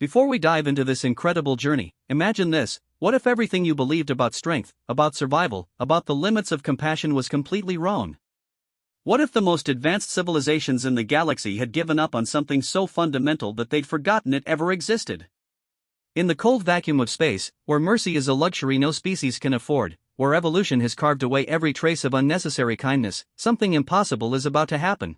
before we dive into this incredible journey, imagine this: what if everything you believed about strength, about survival, about the limits of compassion was completely wrong? What if the most advanced civilizations in the galaxy had given up on something so fundamental that they'd forgotten it ever existed? In the cold vacuum of space, where mercy is a luxury no species can afford, where evolution has carved away every trace of unnecessary kindness, something impossible is about to happen.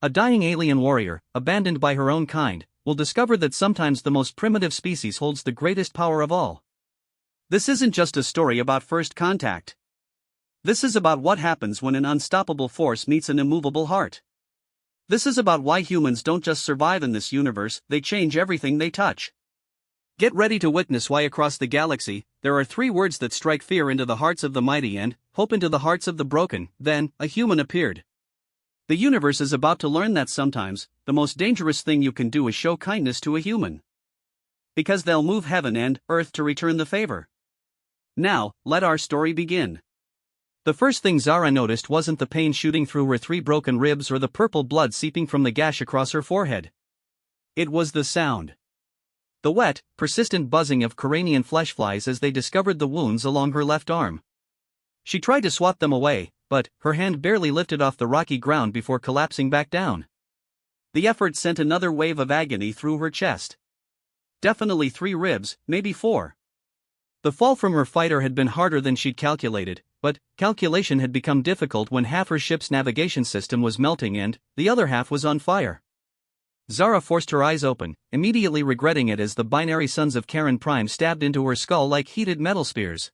A dying alien warrior, abandoned by her own kind, will discover that sometimes the most primitive species holds the greatest power of all. This isn't just a story about first contact. This is about what happens when an unstoppable force meets an immovable heart. This is about why humans don't just survive in this universe, they change everything they touch. Get ready to witness why across the galaxy, there are three words that strike fear into the hearts of the mighty and hope into the hearts of the broken. Then, a human appeared. The universe is about to learn that sometimes, the most dangerous thing you can do is show kindness to a human. Because they'll move heaven and earth to return the favor. Now, let our story begin. The first thing Zara noticed wasn't the pain shooting through her 3 broken ribs or the purple blood seeping from the gash across her forehead. It was the sound. The wet, persistent buzzing of Coranian flesh flies as they discovered the wounds along her left arm. She tried to swat them away, but her hand barely lifted off the rocky ground before collapsing back down. The effort sent another wave of agony through her chest. Definitely 3 ribs, maybe 4. The fall from her fighter had been harder than she'd calculated, but calculation had become difficult when half her ship's navigation system was melting and the other half was on fire. Zara forced her eyes open, immediately regretting it as the binary sons of Karen Prime stabbed into her skull like heated metal spears.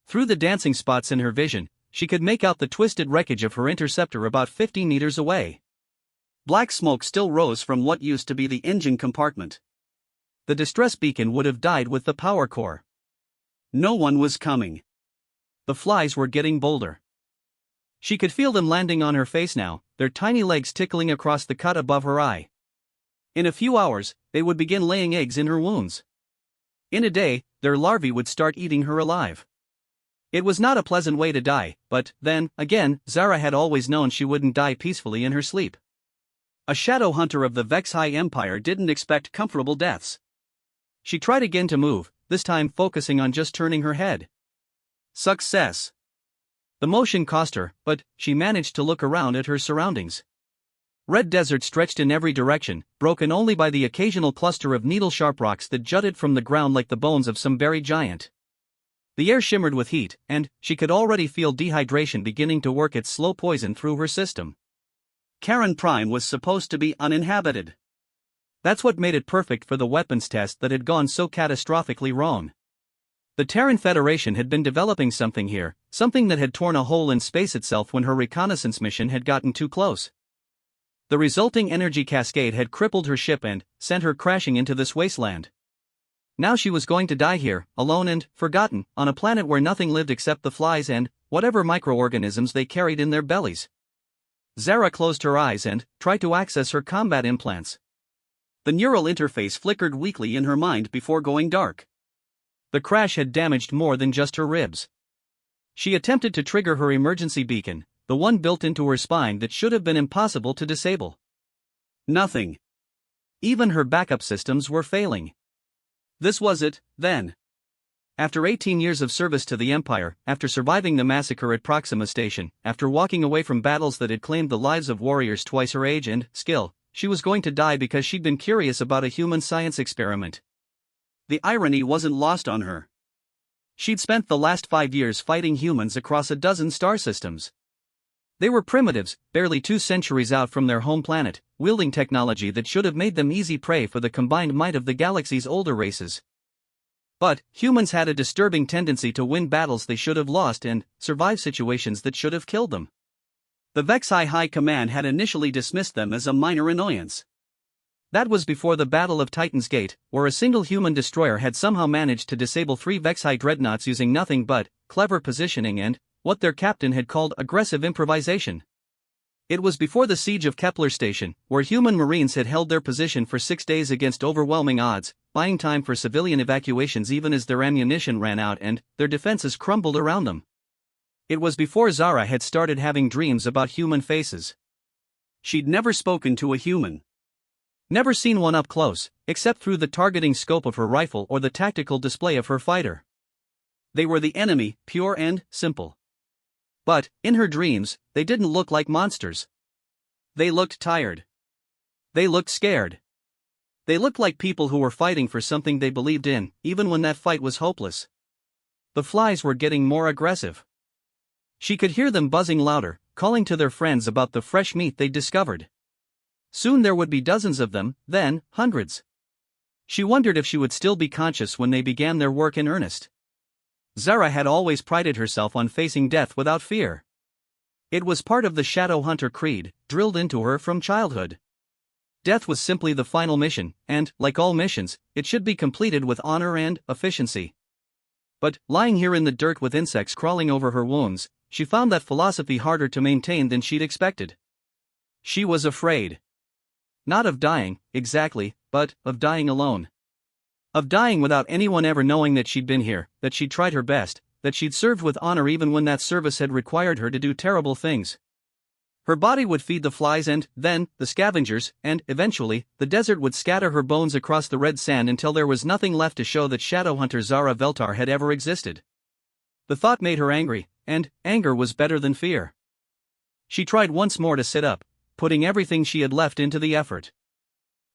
Through the dancing spots in her vision, she could make out the twisted wreckage of her interceptor about 50 meters away. Black smoke still rose from what used to be the engine compartment. The distress beacon would have died with the power core. No one was coming. The flies were getting bolder. She could feel them landing on her face now, their tiny legs tickling across the cut above her eye. In a few hours, they would begin laying eggs in her wounds. In a day, their larvae would start eating her alive. It was not a pleasant way to die, but then, again, Zara had always known she wouldn't die peacefully in her sleep. A shadow hunter of the Vexi Empire didn't expect comfortable deaths. She tried again to move, this time focusing on just turning her head. Success. The motion cost her, but she managed to look around at her surroundings. Red desert stretched in every direction, broken only by the occasional cluster of needle-sharp rocks that jutted from the ground like the bones of some buried giant. The air shimmered with heat, and she could already feel dehydration beginning to work its slow poison through her system. Karen Prime was supposed to be uninhabited. That's what made it perfect for the weapons test that had gone so catastrophically wrong. The Terran Federation had been developing something here, something that had torn a hole in space itself when her reconnaissance mission had gotten too close. The resulting energy cascade had crippled her ship and sent her crashing into this wasteland. Now she was going to die here, alone and forgotten, on a planet where nothing lived except the flies and whatever microorganisms they carried in their bellies. Zara closed her eyes and tried to access her combat implants. The neural interface flickered weakly in her mind before going dark. The crash had damaged more than just her ribs. She attempted to trigger her emergency beacon, the one built into her spine that should have been impossible to disable. Nothing. Even her backup systems were failing. This was it, then. After 18 years of service to the Empire, after surviving the massacre at Proxima Station, after walking away from battles that had claimed the lives of warriors twice her age and skill, she was going to die because she'd been curious about a human science experiment. The irony wasn't lost on her. She'd spent the last 5 years fighting humans across a dozen star systems. They were primitives, barely 2 centuries out from their home planet, wielding technology that should have made them easy prey for the combined might of the galaxy's older races. But humans had a disturbing tendency to win battles they should have lost and survive situations that should have killed them. The Vexi High Command had initially dismissed them as a minor annoyance. That was before the Battle of Titan's Gate, where a single human destroyer had somehow managed to disable 3 Vexi dreadnoughts using nothing but clever positioning and what their captain had called aggressive improvisation. It was before the siege of Kepler Station, where human marines had held their position for 6 days against overwhelming odds, buying time for civilian evacuations even as their ammunition ran out and their defenses crumbled around them. It was before Zara had started having dreams about human faces. She'd never spoken to a human. Never seen one up close, except through the targeting scope of her rifle or the tactical display of her fighter. They were the enemy, pure and simple. But, in her dreams, they didn't look like monsters. They looked tired. They looked scared. They looked like people who were fighting for something they believed in, even when that fight was hopeless. The flies were getting more aggressive. She could hear them buzzing louder, calling to their friends about the fresh meat they'd discovered. Soon there would be dozens of them, then hundreds. She wondered if she would still be conscious when they began their work in earnest. Zara had always prided herself on facing death without fear. It was part of the Shadow Hunter creed, drilled into her from childhood. Death was simply the final mission, and, like all missions, it should be completed with honor and efficiency. But, lying here in the dirt with insects crawling over her wounds, she found that philosophy harder to maintain than she'd expected. She was afraid. Not of dying, exactly, but of dying alone. Of dying without anyone ever knowing that she'd been here, that she'd tried her best, that she'd served with honor even when that service had required her to do terrible things. Her body would feed the flies and, then, the scavengers, and, eventually, the desert would scatter her bones across the red sand until there was nothing left to show that Shadowhunter Zara Veltar had ever existed. The thought made her angry, and anger was better than fear. She tried once more to sit up, putting everything she had left into the effort.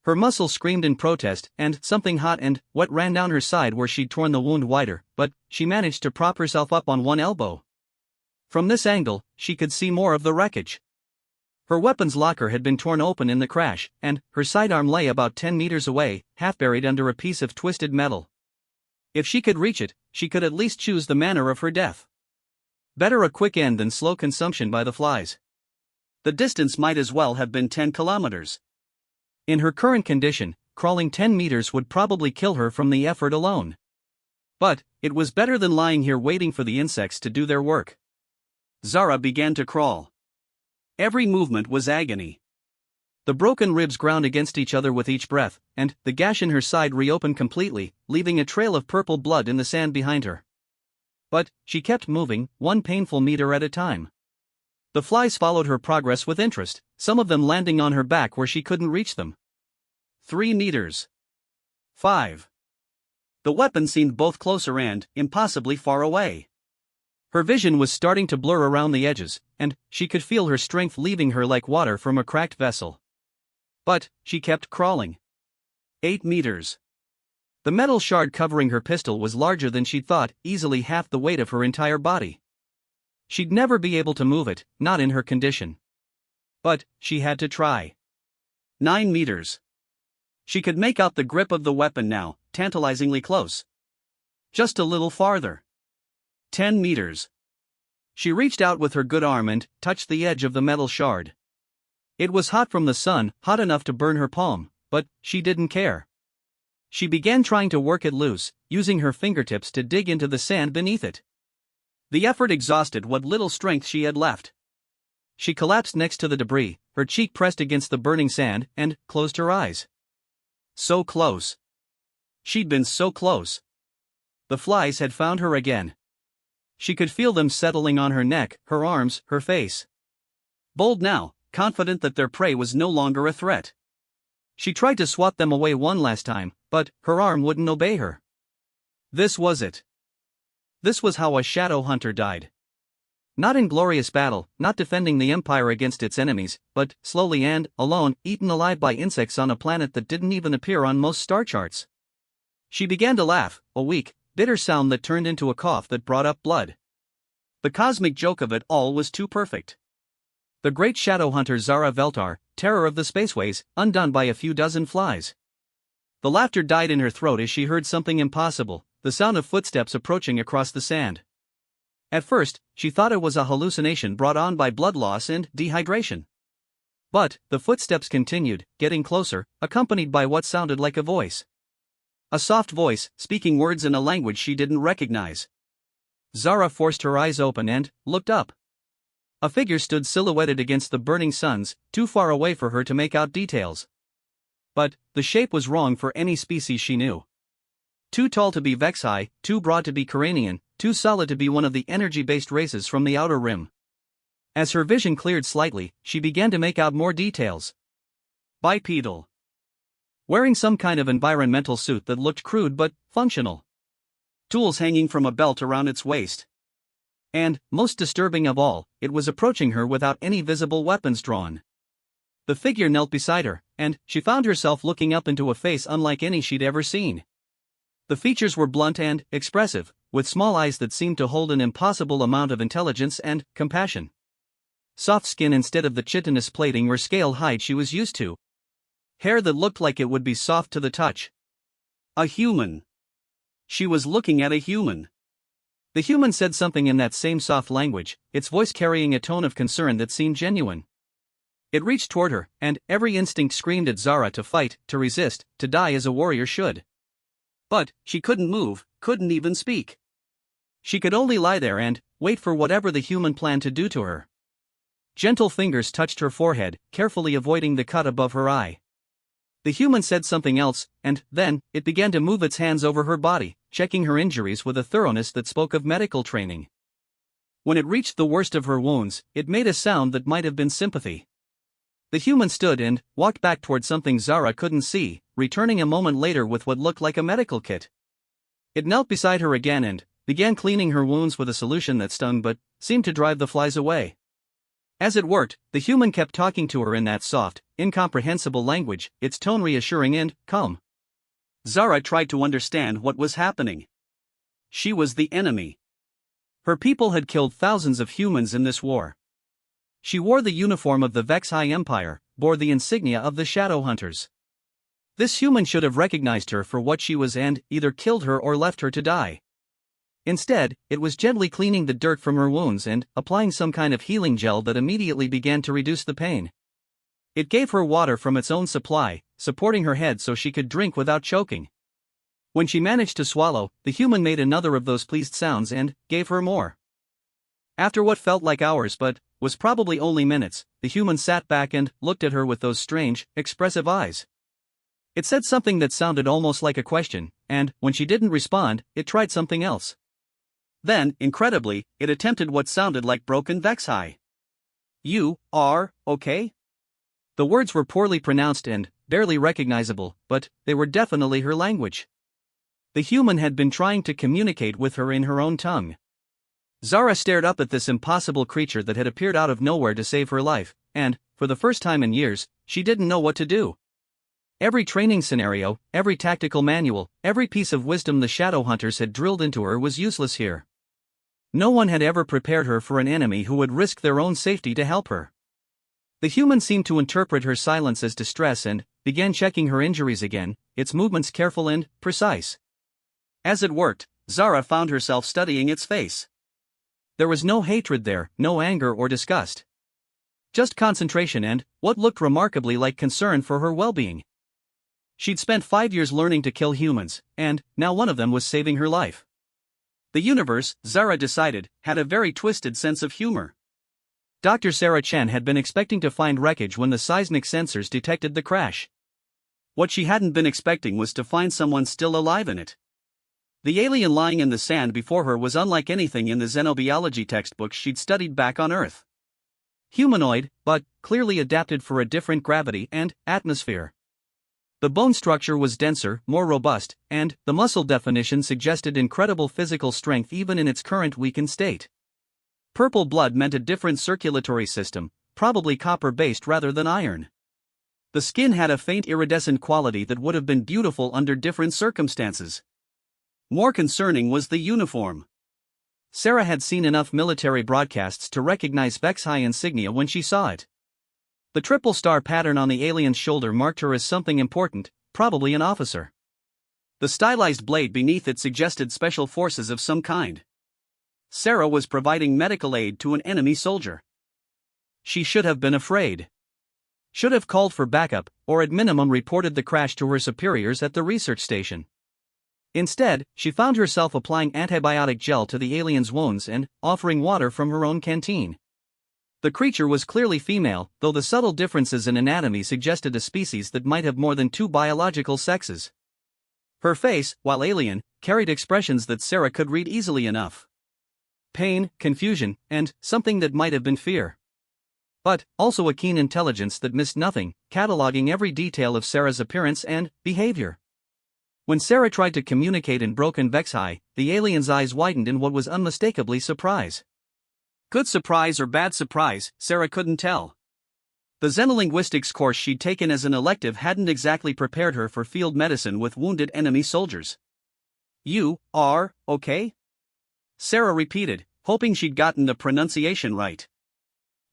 Her muscles screamed in protest, and something hot and wet ran down her side where she'd torn the wound wider, but she managed to prop herself up on one elbow. From this angle, she could see more of the wreckage. Her weapons locker had been torn open in the crash, and her sidearm lay about 10 meters away, half buried under a piece of twisted metal. If she could reach it, she could at least choose the manner of her death. Better a quick end than slow consumption by the flies. The distance might as well have been 10 kilometers. In her current condition, crawling 10 meters would probably kill her from the effort alone. But, it was better than lying here waiting for the insects to do their work. Zara began to crawl. Every movement was agony. The broken ribs ground against each other with each breath, and the gash in her side reopened completely, leaving a trail of purple blood in the sand behind her. But, she kept moving, one painful meter at a time. The flies followed her progress with interest, some of them landing on her back where she couldn't reach them. 3 meters. 5. The weapon seemed both closer and impossibly far away. Her vision was starting to blur around the edges, and she could feel her strength leaving her like water from a cracked vessel. But she kept crawling. 8 meters. The metal shard covering her pistol was larger than she'd thought, easily half the weight of her entire body. She'd never be able to move it, not in her condition. But she had to try. 9 meters. She could make out the grip of the weapon now, tantalizingly close. Just a little farther. 10 meters. She reached out with her good arm and touched the edge of the metal shard. It was hot from the sun, hot enough to burn her palm, but she didn't care. She began trying to work it loose, using her fingertips to dig into the sand beneath it. The effort exhausted what little strength she had left. She collapsed next to the debris, her cheek pressed against the burning sand, and closed her eyes. So close. She'd been so close. The flies had found her again. She could feel them settling on her neck, her arms, her face. Bold now, confident that their prey was no longer a threat. She tried to swat them away one last time, but her arm wouldn't obey her. This was it. This was how a shadow hunter died. Not in glorious battle, not defending the empire against its enemies, but slowly and, alone, eaten alive by insects on a planet that didn't even appear on most star charts. She began to laugh, a weak, bitter sound that turned into a cough that brought up blood. The cosmic joke of it all was too perfect. The great shadow hunter Zara Veltar, terror of the spaceways, undone by a few dozen flies. The laughter died in her throat as she heard something impossible, the sound of footsteps approaching across the sand. At first, she thought it was a hallucination brought on by blood loss and dehydration. But, the footsteps continued, getting closer, accompanied by what sounded like a voice. A soft voice, speaking words in a language she didn't recognize. Zara forced her eyes open and looked up. A figure stood silhouetted against the burning suns, too far away for her to make out details. But, the shape was wrong for any species she knew. Too tall to be Vexi, too broad to be Coranian, too solid to be one of the energy-based races from the Outer Rim. As her vision cleared slightly, she began to make out more details. Bipedal. wearing some kind of environmental suit that looked crude but functional. Tools hanging from a belt around its waist. And, most disturbing of all, it was approaching her without any visible weapons drawn. The figure knelt beside her, and she found herself looking up into a face unlike any she'd ever seen. The features were blunt and expressive, with small eyes that seemed to hold an impossible amount of intelligence and compassion. Soft skin instead of the chitinous plating or scale hide she was used to. Hair that looked like it would be soft to the touch. A human. She was looking at a human. The human said something in that same soft language, its voice carrying a tone of concern that seemed genuine. It reached toward her, and every instinct screamed at Zara to fight, to resist, to die as a warrior should. But she couldn't move, couldn't even speak. She could only lie there and wait for whatever the human planned to do to her. Gentle fingers touched her forehead, carefully avoiding the cut above her eye. The human said something else, and then it began to move its hands over her body, checking her injuries with a thoroughness that spoke of medical training. When it reached the worst of her wounds, it made a sound that might have been sympathy. The human stood and walked back toward something Zara couldn't see, returning a moment later with what looked like a medical kit. It knelt beside her again and began cleaning her wounds with a solution that stung but seemed to drive the flies away. As it worked, the human kept talking to her in that soft, incomprehensible language, its tone reassuring and calm. Zara tried to understand what was happening. She was the enemy. Her people had killed thousands of humans in this war. She wore the uniform of the Vex High Empire, bore the insignia of the Shadowhunters. This human should have recognized her for what she was and either killed her or left her to die. Instead, it was gently cleaning the dirt from her wounds and applying some kind of healing gel that immediately began to reduce the pain. It gave her water from its own supply, supporting her head so she could drink without choking. When she managed to swallow, the human made another of those pleased sounds and gave her more. After what felt like hours but was probably only minutes, the human sat back and looked at her with those strange, expressive eyes. It said something that sounded almost like a question, and when she didn't respond, it tried something else. Then, incredibly, it attempted what sounded like broken Vexi. "You are okay?" The words were poorly pronounced and barely recognizable, but they were definitely her language. The human had been trying to communicate with her in her own tongue. Zara stared up at this impossible creature that had appeared out of nowhere to save her life, and, for the first time in years, she didn't know what to do. Every training scenario, every tactical manual, every piece of wisdom the Shadowhunters had drilled into her was useless here. No one had ever prepared her for an enemy who would risk their own safety to help her. The human seemed to interpret her silence as distress and began checking her injuries again, its movements careful and precise. As it worked, Zara found herself studying its face. There was no hatred there, no anger or disgust. Just concentration and what looked remarkably like concern for her well-being. She'd spent 5 years learning to kill humans, and now one of them was saving her life. The universe, Zara decided, had a very twisted sense of humor. Dr. Sarah Chen had been expecting to find wreckage when the seismic sensors detected the crash. What she hadn't been expecting was to find someone still alive in it. The alien lying in the sand before her was unlike anything in the xenobiology textbooks she'd studied back on Earth. Humanoid, but clearly adapted for a different gravity and atmosphere. The bone structure was denser, more robust, and the muscle definition suggested incredible physical strength even in its current weakened state. Purple blood meant a different circulatory system, probably copper-based rather than iron. The skin had a faint iridescent quality that would have been beautiful under different circumstances. More concerning was the uniform. Sarah had seen enough military broadcasts to recognize Vexi insignia when she saw it. The triple star pattern on the alien's shoulder marked her as something important, probably an officer. The stylized blade beneath it suggested special forces of some kind. Sarah was providing medical aid to an enemy soldier. She should have been afraid. Should have called for backup, or at minimum reported the crash to her superiors at the research station. Instead, she found herself applying antibiotic gel to the alien's wounds and offering water from her own canteen. The creature was clearly female, though the subtle differences in anatomy suggested a species that might have more than 2 biological sexes. Her face, while alien, carried expressions that Sarah could read easily enough. Pain, confusion, and something that might have been fear. but also a keen intelligence that missed nothing, cataloging every detail of Sarah's appearance and behavior. When Sarah tried to communicate in broken Vexi, the alien's eyes widened in what was unmistakably surprise. Good surprise or bad surprise, Sarah couldn't tell. The xenolinguistics course she'd taken as an elective hadn't exactly prepared her for field medicine with wounded enemy soldiers. "You are okay?" Sarah repeated, hoping she'd gotten the pronunciation right.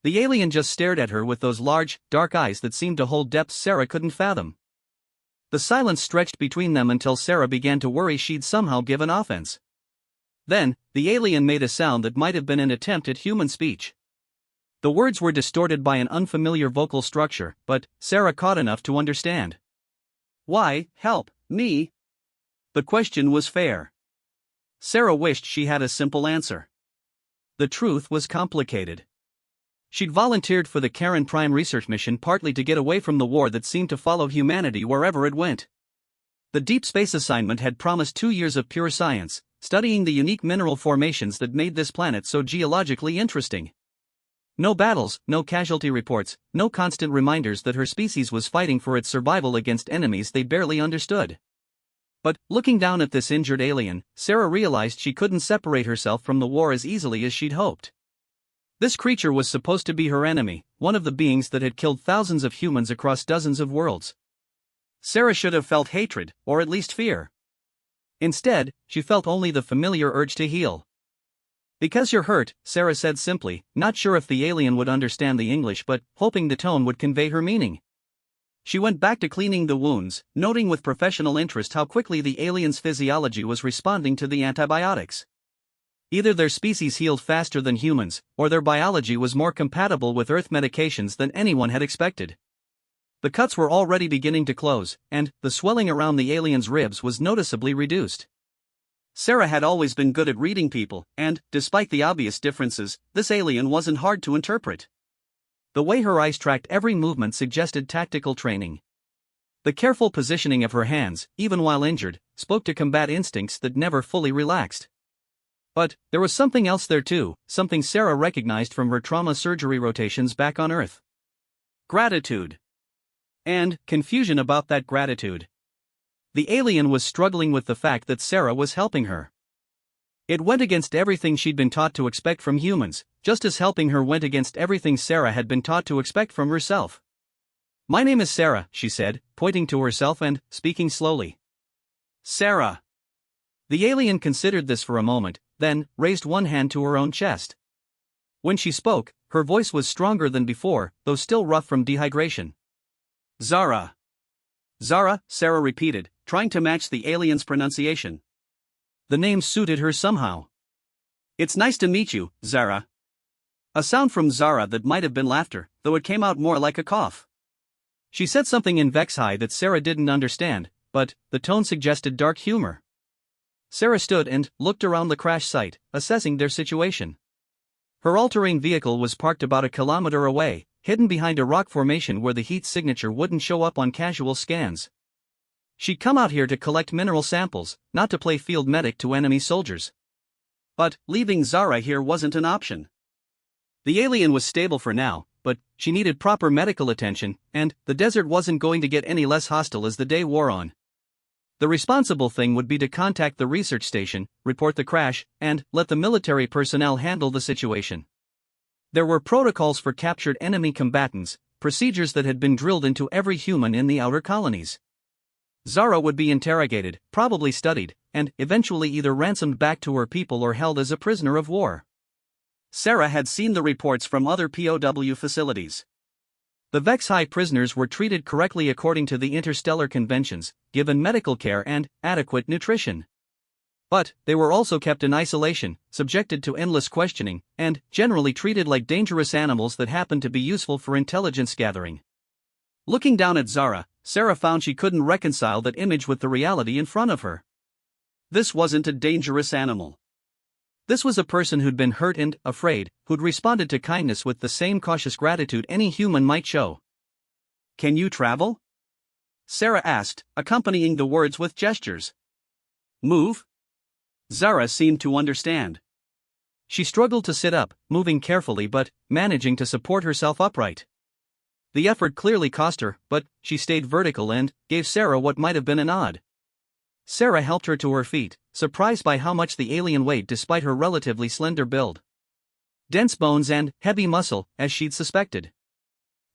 The alien just stared at her with those large, dark eyes that seemed to hold depths Sarah couldn't fathom. The silence stretched between them until Sarah began to worry she'd somehow given offense. Then, the alien made a sound that might have been an attempt at human speech. The words were distorted by an unfamiliar vocal structure, but Sarah caught enough to understand. "Why, help me?" The question was fair. Sarah wished she had a simple answer. The truth was complicated. She'd volunteered for the Karen Prime research mission partly to get away from the war that seemed to follow humanity wherever it went. The deep space assignment had promised 2 years of pure science, studying the unique mineral formations that made this planet so geologically interesting. No battles, no casualty reports, no constant reminders that her species was fighting for its survival against enemies they barely understood. But, looking down at this injured alien, Sarah realized she couldn't separate herself from the war as easily as she'd hoped. This creature was supposed to be her enemy, one of the beings that had killed thousands of humans across dozens of worlds. Sarah should have felt hatred, or at least fear. Instead, she felt only the familiar urge to heal. "Because you're hurt," Sarah said simply, not sure if the alien would understand the English but hoping the tone would convey her meaning. She went back to cleaning the wounds, noting with professional interest how quickly the alien's physiology was responding to the antibiotics. Either their species healed faster than humans, or their biology was more compatible with Earth medications than anyone had expected. The cuts were already beginning to close, and the swelling around the alien's ribs was noticeably reduced. Sarah had always been good at reading people, and, despite the obvious differences, this alien wasn't hard to interpret. The way her eyes tracked every movement suggested tactical training. The careful positioning of her hands, even while injured, spoke to combat instincts that never fully relaxed. But there was something else there too, something Sarah recognized from her trauma surgery rotations back on Earth. Gratitude. And confusion about that gratitude. The alien was struggling with the fact that Sarah was helping her. It went against everything she'd been taught to expect from humans, just as helping her went against everything Sarah had been taught to expect from herself. "My name is Sarah," she said, pointing to herself and speaking slowly. "Sarah." The alien considered this for a moment, then raised one hand to her own chest. When she spoke, her voice was stronger than before, though still rough from dehydration. "Zara." "Zara," Sarah repeated, trying to match the alien's pronunciation. The name suited her somehow. "It's nice to meet you, Zara." A sound from Zara that might have been laughter, though it came out more like a cough. She said something in Vexi that Sarah didn't understand, but the tone suggested dark humor. Sarah stood and looked around the crash site, assessing their situation. Her all-terrain vehicle was parked about a kilometer away, hidden behind a rock formation where the heat signature wouldn't show up on casual scans. She'd come out here to collect mineral samples, not to play field medic to enemy soldiers. But leaving Zara here wasn't an option. The alien was stable for now, but she needed proper medical attention, and the desert wasn't going to get any less hostile as the day wore on. The responsible thing would be to contact the research station, report the crash, and let the military personnel handle the situation. There were protocols for captured enemy combatants, procedures that had been drilled into every human in the outer colonies. Zara would be interrogated, probably studied, and eventually either ransomed back to her people or held as a prisoner of war. Sarah had seen the reports from other POW facilities. The Vexi prisoners were treated correctly according to the interstellar conventions, given medical care and adequate nutrition. But they were also kept in isolation, subjected to endless questioning, and generally treated like dangerous animals that happened to be useful for intelligence gathering. Looking down at Zara, Sarah found she couldn't reconcile that image with the reality in front of her. This wasn't a dangerous animal. This was a person who'd been hurt and afraid, who'd responded to kindness with the same cautious gratitude any human might show. "Can you travel?" Sarah asked, accompanying the words with gestures. "Move?" Zara seemed to understand. She struggled to sit up, moving carefully but managing to support herself upright. The effort clearly cost her, but she stayed vertical and gave Sarah what might have been an nod. Sarah helped her to her feet, surprised by how much the alien weighed despite her relatively slender build. Dense bones and heavy muscle, as she'd suspected.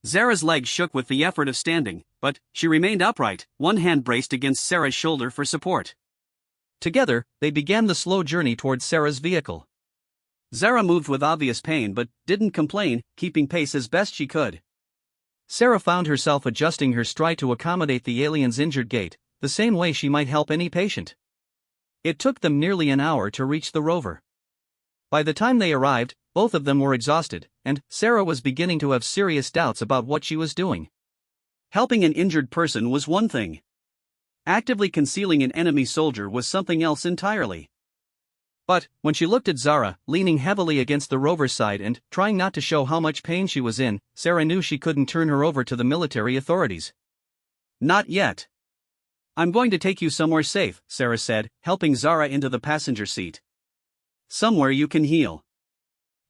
Zara's legs shook with the effort of standing, but she remained upright, one hand braced against Sarah's shoulder for support. Together, they began the slow journey towards Sarah's vehicle. Zara moved with obvious pain but didn't complain, keeping pace as best she could. Sarah found herself adjusting her stride to accommodate the alien's injured gait, the same way she might help any patient. It took them nearly an hour to reach the rover. By the time they arrived, both of them were exhausted, and Sarah was beginning to have serious doubts about what she was doing. Helping an injured person was one thing. Actively concealing an enemy soldier was something else entirely. But, when she looked at Zara, leaning heavily against the rover's side and trying not to show how much pain she was in, Sarah knew she couldn't turn her over to the military authorities. Not yet. I'm going to take you somewhere safe, Sarah said, helping Zara into the passenger seat. Somewhere you can heal.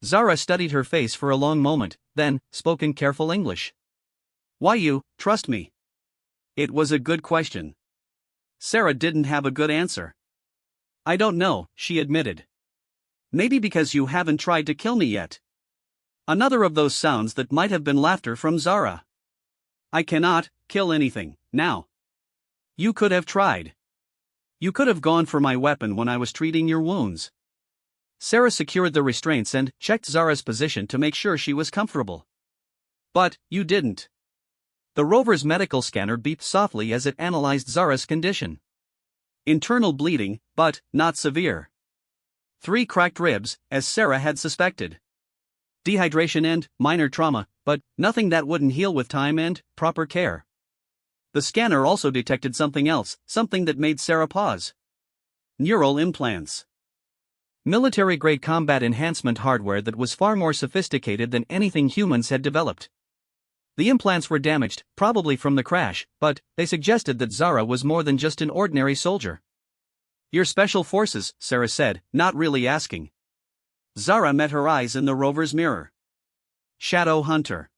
Zara studied her face for a long moment, then spoke in careful English. Why you trust me? It was a good question. Sarah didn't have a good answer. I don't know, she admitted. Maybe because you haven't tried to kill me yet. Another of those sounds that might have been laughter from Zara. I cannot kill anything now. You could have tried. You could have gone for my weapon when I was treating your wounds. Sarah secured the restraints and checked Zara's position to make sure she was comfortable. But you didn't. The rover's medical scanner beeped softly as it analyzed Zara's condition. Internal bleeding, but not severe. 3 cracked ribs, as Sarah had suspected. Dehydration and minor trauma, but nothing that wouldn't heal with time and proper care. The scanner also detected something else, something that made Sarah pause. Neural implants. Military-grade combat enhancement hardware that was far more sophisticated than anything humans had developed. The implants were damaged, probably from the crash, but they suggested that Zara was more than just an ordinary soldier. Your special forces, Sarah said, not really asking. Zara met her eyes in the rover's mirror. Shadow Hunter.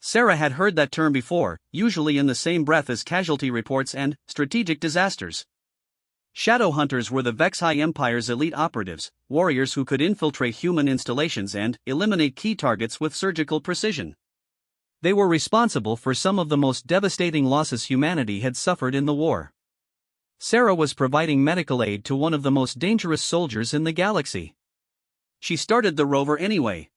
Sarah had heard that term before, usually in the same breath as casualty reports and strategic disasters. Shadow Hunters were the Vexhai Empire's elite operatives, warriors who could infiltrate human installations and eliminate key targets with surgical precision. They were responsible for some of the most devastating losses humanity had suffered in the war. Sarah was providing medical aid to one of the most dangerous soldiers in the galaxy. She started the rover anyway.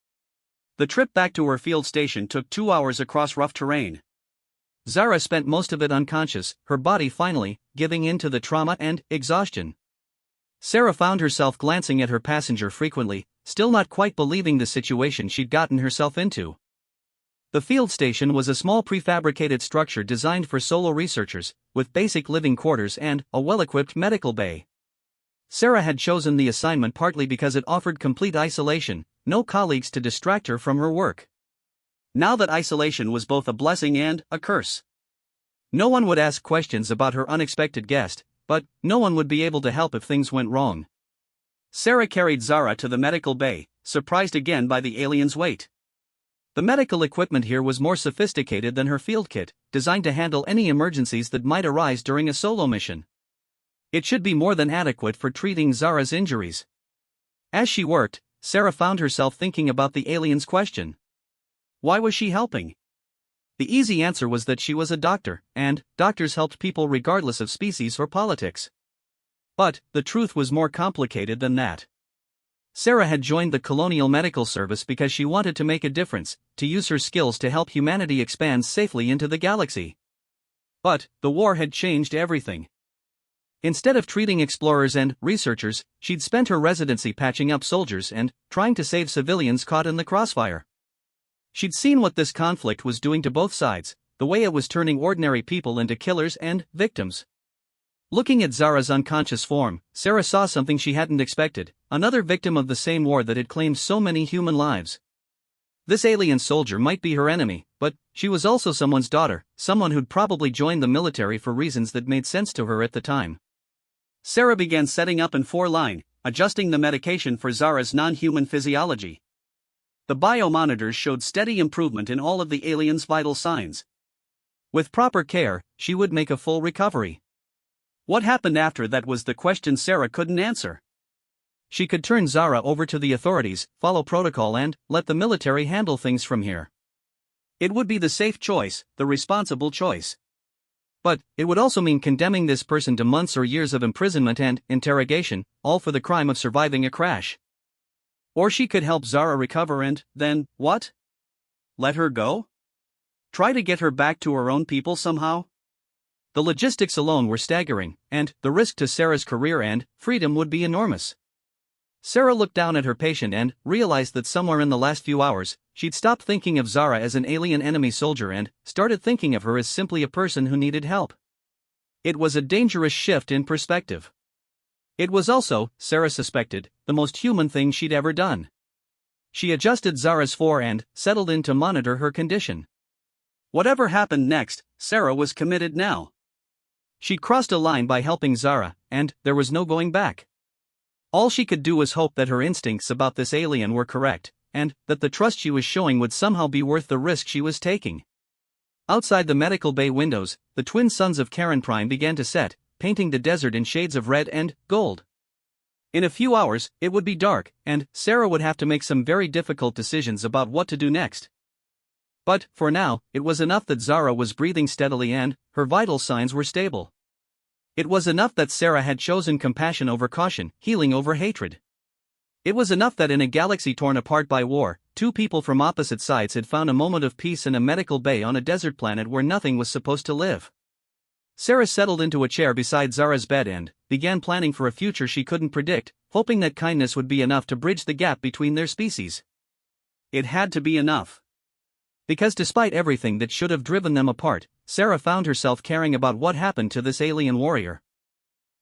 The trip back to her field station took 2 hours across rough terrain. Zara spent most of it unconscious, her body finally giving in to the trauma and exhaustion. Sarah found herself glancing at her passenger frequently, still not quite believing the situation she'd gotten herself into. The field station was a small prefabricated structure designed for solo researchers, with basic living quarters and a well-equipped medical bay. Sarah had chosen the assignment partly because it offered complete isolation, no colleagues to distract her from her work. Now that isolation was both a blessing and a curse. No one would ask questions about her unexpected guest, but no one would be able to help if things went wrong. Sarah carried Zara to the medical bay, surprised again by the alien's weight. The medical equipment here was more sophisticated than her field kit, designed to handle any emergencies that might arise during a solo mission. It should be more than adequate for treating Zara's injuries. As she worked, Sarah found herself thinking about the alien's question. Why was she helping? The easy answer was that she was a doctor, and doctors helped people regardless of species or politics. But the truth was more complicated than that. Sarah had joined the Colonial Medical Service because she wanted to make a difference, to use her skills to help humanity expand safely into the galaxy. But the war had changed everything. Instead of treating explorers and researchers, she'd spent her residency patching up soldiers and trying to save civilians caught in the crossfire. She'd seen what this conflict was doing to both sides, the way it was turning ordinary people into killers and victims. Looking at Zara's unconscious form, Sarah saw something she hadn't expected, another victim of the same war that had claimed so many human lives. This alien soldier might be her enemy, but she was also someone's daughter, someone who'd probably joined the military for reasons that made sense to her at the time. Sarah began setting up in 4-line, adjusting the medication for Zara's non-human physiology. The biomonitors showed steady improvement in all of the alien's vital signs. With proper care, she would make a full recovery. What happened after that was the question Sarah couldn't answer. She could turn Zara over to the authorities, follow protocol and let the military handle things from here. It would be the safe choice, the responsible choice. But it would also mean condemning this person to months or years of imprisonment and interrogation, all for the crime of surviving a crash. Or she could help Zara recover and, then, what? Let her go? Try to get her back to her own people somehow? The logistics alone were staggering, and the risk to Sarah's career and freedom would be enormous. Sarah looked down at her patient and realized that somewhere in the last few hours, she'd stopped thinking of Zara as an alien enemy soldier and started thinking of her as simply a person who needed help. It was a dangerous shift in perspective. It was also, Sarah suspected, the most human thing she'd ever done. She adjusted Zara's fore and settled in to monitor her condition. Whatever happened next, Sarah was committed now. She'd crossed a line by helping Zara, and there was no going back. All she could do was hope that her instincts about this alien were correct, and that the trust she was showing would somehow be worth the risk she was taking. Outside the medical bay windows, the twin suns of Karen Prime began to set, painting the desert in shades of red and gold. In a few hours, it would be dark, and Sarah would have to make some very difficult decisions about what to do next. But, for now, it was enough that Zara was breathing steadily and her vital signs were stable. It was enough that Sarah had chosen compassion over caution, healing over hatred. It was enough that in a galaxy torn apart by war, two people from opposite sides had found a moment of peace in a medical bay on a desert planet where nothing was supposed to live. Sarah settled into a chair beside Zara's bed and began planning for a future she couldn't predict, hoping that kindness would be enough to bridge the gap between their species. It had to be enough. Because despite everything that should have driven them apart, Sarah found herself caring about what happened to this alien warrior.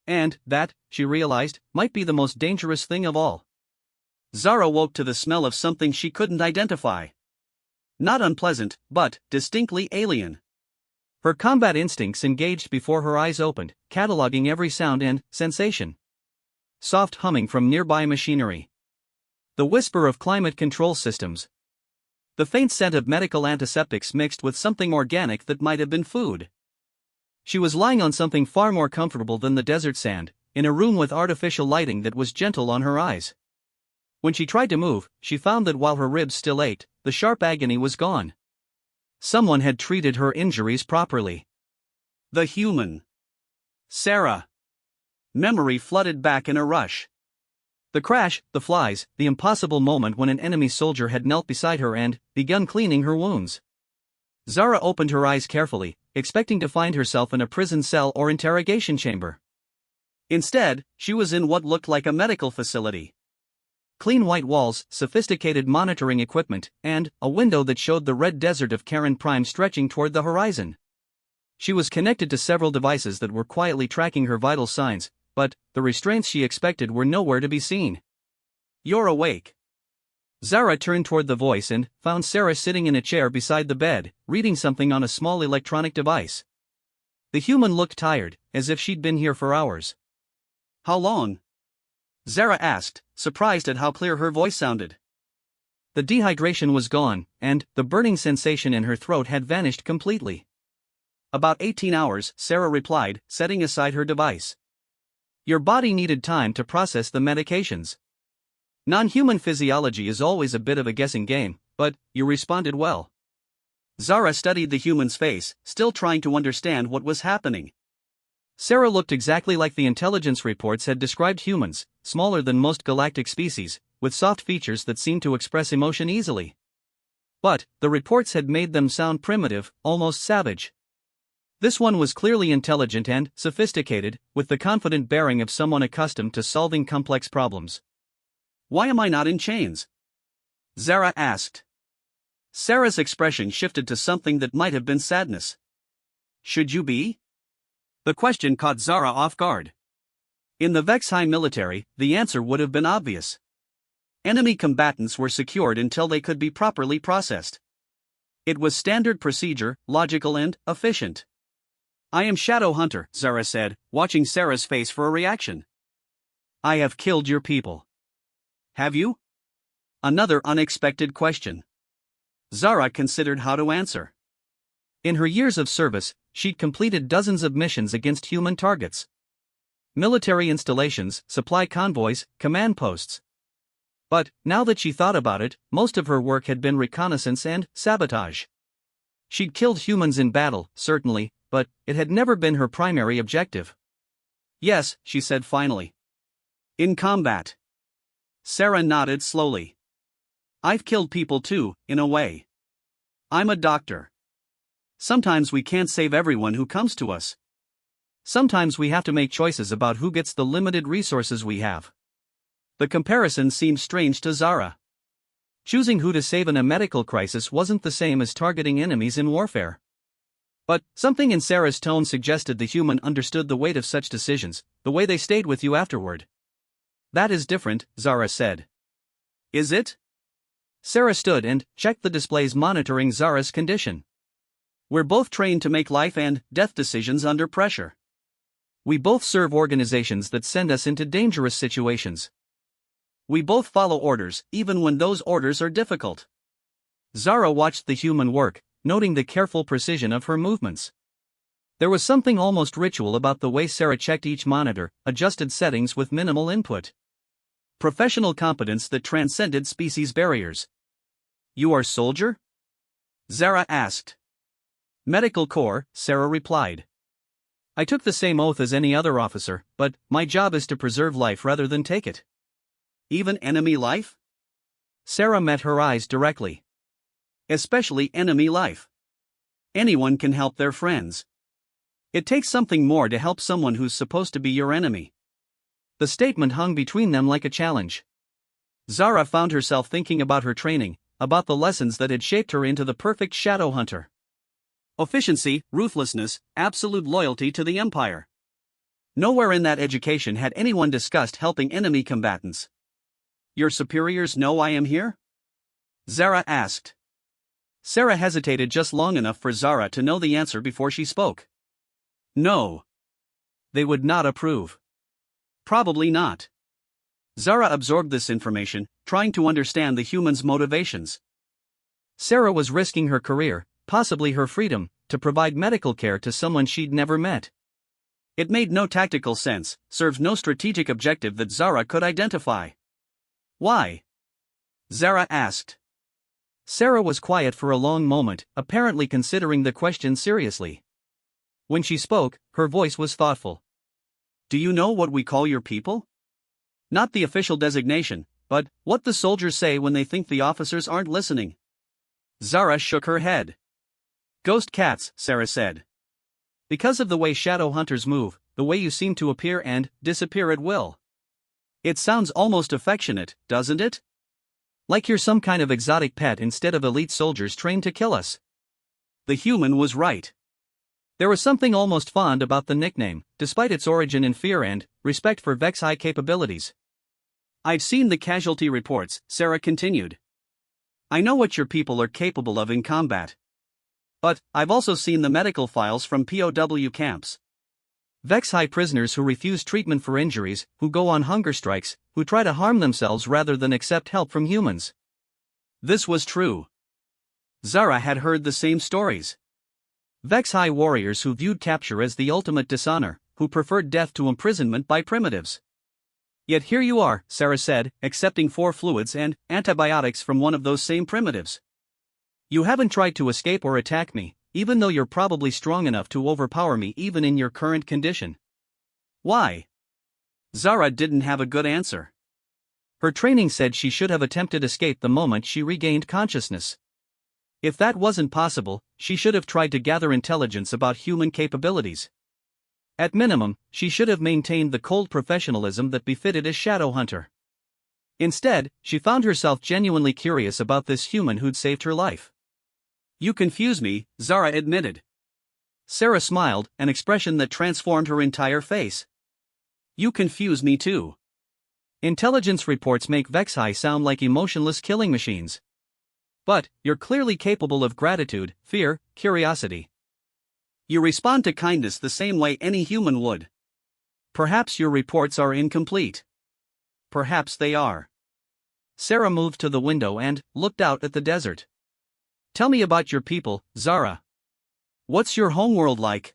And that, she realized, might be the most dangerous thing of all. Zara woke to the smell of something she couldn't identify. Not unpleasant, but distinctly alien. Her combat instincts engaged before her eyes opened, cataloging every sound and sensation. Soft humming from nearby machinery. The whisper of climate control systems. The faint scent of medical antiseptics mixed with something organic that might have been food. She was lying on something far more comfortable than the desert sand, in a room with artificial lighting that was gentle on her eyes. When she tried to move, she found that while her ribs still ached, the sharp agony was gone. Someone had treated her injuries properly. The human. Sarah. Memory flooded back in a rush. The crash, the flies, the impossible moment when an enemy soldier had knelt beside her and begun cleaning her wounds. Zara opened her eyes carefully, expecting to find herself in a prison cell or interrogation chamber. Instead, she was in what looked like a medical facility. Clean white walls, sophisticated monitoring equipment, and a window that showed the red desert of Karen Prime stretching toward the horizon. She was connected to several devices that were quietly tracking her vital signs, but the restraints she expected were nowhere to be seen. "You're awake." Zara turned toward the voice and found Sarah sitting in a chair beside the bed, reading something on a small electronic device. The human looked tired, as if she'd been here for hours. "How long?" Zara asked, surprised at how clear her voice sounded. The dehydration was gone, and the burning sensation in her throat had vanished completely. "About 18 hours, Sarah replied, setting aside her device. "Your body needed time to process the medications. Non-human physiology is always a bit of a guessing game, but you responded well." Zara studied the human's face, still trying to understand what was happening. Sarah looked exactly like the intelligence reports had described humans, smaller than most galactic species, with soft features that seemed to express emotion easily. But the reports had made them sound primitive, almost savage. This one was clearly intelligent and sophisticated, with the confident bearing of someone accustomed to solving complex problems. "Why am I not in chains?" Zara asked. Sarah's expression shifted to something that might have been sadness. "Should you be?" The question caught Zara off guard. In the Vexhigh military, the answer would have been obvious. Enemy combatants were secured until they could be properly processed. It was standard procedure, logical and efficient. "I am Shadow Hunter," Zara said, watching Sarah's face for a reaction. I have killed your people. Have you? Another unexpected question. Zara considered how to answer. In her years of service, she'd completed dozens of missions against human targets. Military installations, supply convoys, command posts. But, now that she thought about it, most of her work had been reconnaissance and sabotage. She'd killed humans in battle, certainly, but it had never been her primary objective. Yes, she said finally. In combat. Sarah nodded slowly. I've killed people too, in a way. I'm a doctor. Sometimes we can't save everyone who comes to us. Sometimes we have to make choices about who gets the limited resources we have. The comparison seemed strange to Zara. Choosing who to save in a medical crisis wasn't the same as targeting enemies in warfare. But something in Sarah's tone suggested the human understood the weight of such decisions, the way they stayed with you afterward. That is different, Zara said. Is it? Sarah stood and checked the displays monitoring Zara's condition. We're both trained to make life and death decisions under pressure. We both serve organizations that send us into dangerous situations. We both follow orders, even when those orders are difficult. Zara watched the human work, noting the careful precision of her movements. There was something almost ritual about the way Sarah checked each monitor, adjusted settings with minimal input. Professional competence that transcended species barriers. You are soldier? Zara asked. Medical Corps, Sarah replied. I took the same oath as any other officer, but my job is to preserve life rather than take it. Even enemy life? Sarah met her eyes directly. Especially enemy life. Anyone can help their friends. It takes something more to help someone who's supposed to be your enemy. The statement hung between them like a challenge. Zara found herself thinking about her training, about the lessons that had shaped her into the perfect shadow hunter. Efficiency, ruthlessness, absolute loyalty to the Empire. Nowhere in that education had anyone discussed helping enemy combatants. Your superiors know I am here? Zara asked. Sarah hesitated just long enough for Zara to know the answer before she spoke. No. They would not approve. Probably not. Zara absorbed this information, trying to understand the human's motivations. Sarah was risking her career, possibly her freedom, to provide medical care to someone she'd never met. It made no tactical sense, served no strategic objective that Zara could identify. Why? Zara asked. Sarah was quiet for a long moment, apparently considering the question seriously. When she spoke, her voice was thoughtful. Do you know what we call your people? Not the official designation, but what the soldiers say when they think the officers aren't listening. Zara shook her head. Ghost cats, Sarah said. Because of the way shadow hunters move, the way you seem to appear and disappear at will. It sounds almost affectionate, doesn't it? Like you're some kind of exotic pet instead of elite soldiers trained to kill us. The human was right. There was something almost fond about the nickname, despite its origin in fear and respect for Vexi capabilities. I've seen the casualty reports, Sarah continued. I know what your people are capable of in combat. But I've also seen the medical files from POW camps. Vexi prisoners who refuse treatment for injuries, who go on hunger strikes, who try to harm themselves rather than accept help from humans. This was true. Zara had heard the same stories. Vexi warriors who viewed capture as the ultimate dishonor, who preferred death to imprisonment by primitives. Yet here you are, Sarah said, accepting 4 fluids and antibiotics from one of those same primitives. You haven't tried to escape or attack me, even though you're probably strong enough to overpower me even in your current condition. Why? Zara didn't have a good answer. Her training said she should have attempted escape the moment she regained consciousness. If that wasn't possible, she should have tried to gather intelligence about human capabilities. At minimum, she should have maintained the cold professionalism that befitted a shadow hunter. Instead, she found herself genuinely curious about this human who'd saved her life. You confuse me, Zara admitted. Sarah smiled, an expression that transformed her entire face. You confuse me too. Intelligence reports make Vexi sound like emotionless killing machines. But you're clearly capable of gratitude, fear, curiosity. You respond to kindness the same way any human would. Perhaps your reports are incomplete. Perhaps they are. Sarah moved to the window and looked out at the desert. Tell me about your people, Zara. What's your homeworld like?